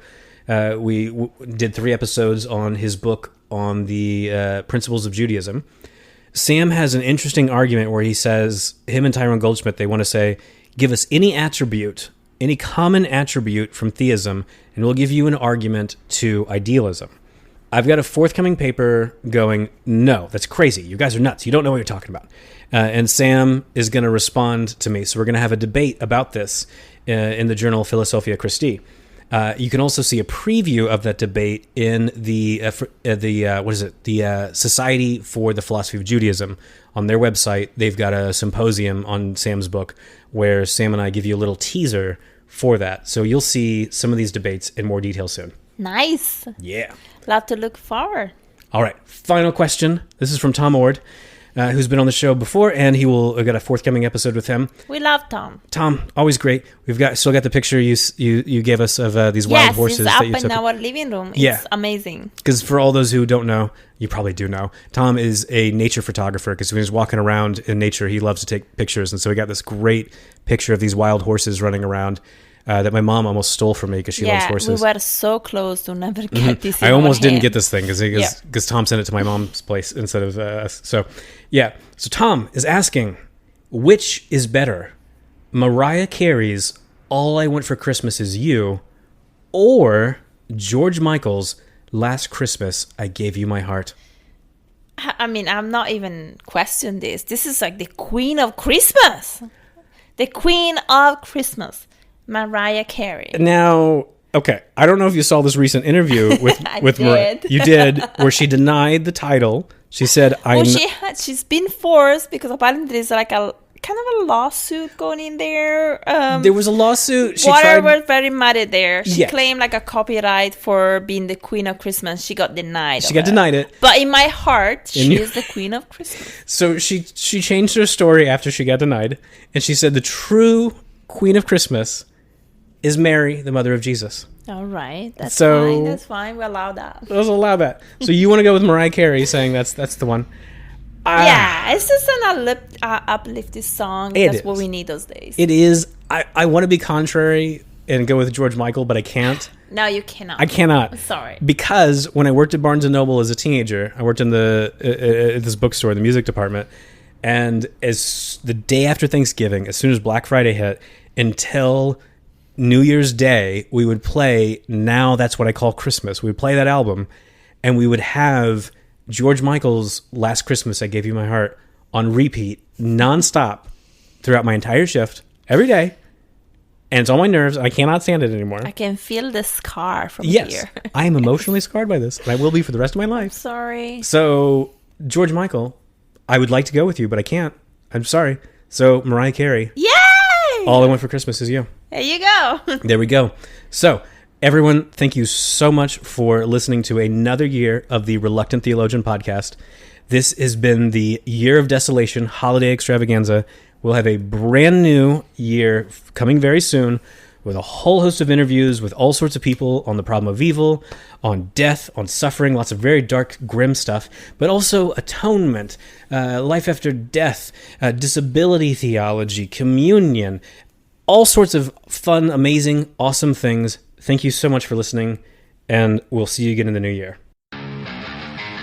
we did 3 episodes on his book on the principles of Judaism. Sam has an interesting argument where he says, him and Tyrone Goldschmidt, they want to say, give us any attribute, any common attribute from theism, and we'll give you an argument to idealism. I've got a forthcoming paper going, no, that's crazy. You guys are nuts. You don't know what you're talking about. And Sam is going to respond to me. So we're going to have a debate about this in the journal Philosophia Christi. You can also see a preview of that debate in the Society for the Philosophy of Judaism. On their website, they've got a symposium on Sam's book where Sam and I give you a little teaser for that. So you'll see some of these debates in more detail soon. Nice. Yeah. Lot to look forward. All right. Final question. This is from Tom Ord, who's been on the show before, and we've got a forthcoming episode with him. We love Tom. Tom, always great. We've still got the picture you gave us of these wild horses that you took. Yes, it's up in our living room. It's amazing. Because for all those who don't know, you probably do know, Tom is a nature photographer, because when he's walking around in nature, he loves to take pictures. And so we got this great picture of these wild horses running around that my mom almost stole from me because she loves horses. We were so close to never get this. I almost didn't get this thing because Tom sent it to my mom's place instead of us. So Tom is asking, which is better, Mariah Carey's All I Want for Christmas Is You, or George Michael's Last Christmas I Gave You My Heart? I mean, I'm not even questioning this. This is like the queen of Christmas. The queen of Christmas. Mariah Carey. Now, okay, I don't know if you saw this recent interview with Mariah. You did, where she denied the title. She said, she's been forced, because apparently there's like a kind of a lawsuit going in there. There was a lawsuit. Water were very mad at there. She claimed like a copyright for being the queen of Christmas. She got denied. She got denied it. But in my heart, she is the queen of Christmas. So she changed her story after she got denied, and she said the true queen of Christmas is Mary, the mother of Jesus. All right. That's fine. That's fine. We allow that. Let's allow that. So you want to go with Mariah Carey saying that's the one? It's just an uplifting song. That's what we need those days. It is. I want to be contrary and go with George Michael, but I can't. No, you cannot. I cannot. I'm sorry. Because when I worked at Barnes & Noble as a teenager, I worked in this bookstore, the music department, and as the day after Thanksgiving, as soon as Black Friday hit, until New Year's Day, we would play Now That's What I Call Christmas. We would play that album, and we would have George Michael's Last Christmas I Gave You My Heart on repeat, nonstop, throughout my entire shift, every day, and it's on my nerves. I cannot stand it anymore. I can feel the scar from Yes, here. I am emotionally scarred by this, and I will be for the rest of my life. Sorry. So, George Michael, I would like to go with you, but I can't. I'm sorry. So, Mariah Carey, Yay! All I Want for Christmas Is You. There you go. There we go. So, everyone, thank you so much for listening to another year of the Reluctant Theologian podcast. This has been the Year of Desolation Holiday Extravaganza. We'll have a brand new year coming very soon with a whole host of interviews with all sorts of people on the problem of evil, on death, on suffering, lots of very dark, grim stuff, but also atonement, life after death, disability theology, communion, all sorts of fun, amazing, awesome things. Thank you so much for listening, and we'll see you again in the new year.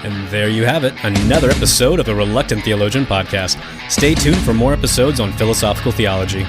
And there you have it, another episode of the Reluctant Theologian podcast. Stay tuned for more episodes on philosophical theology.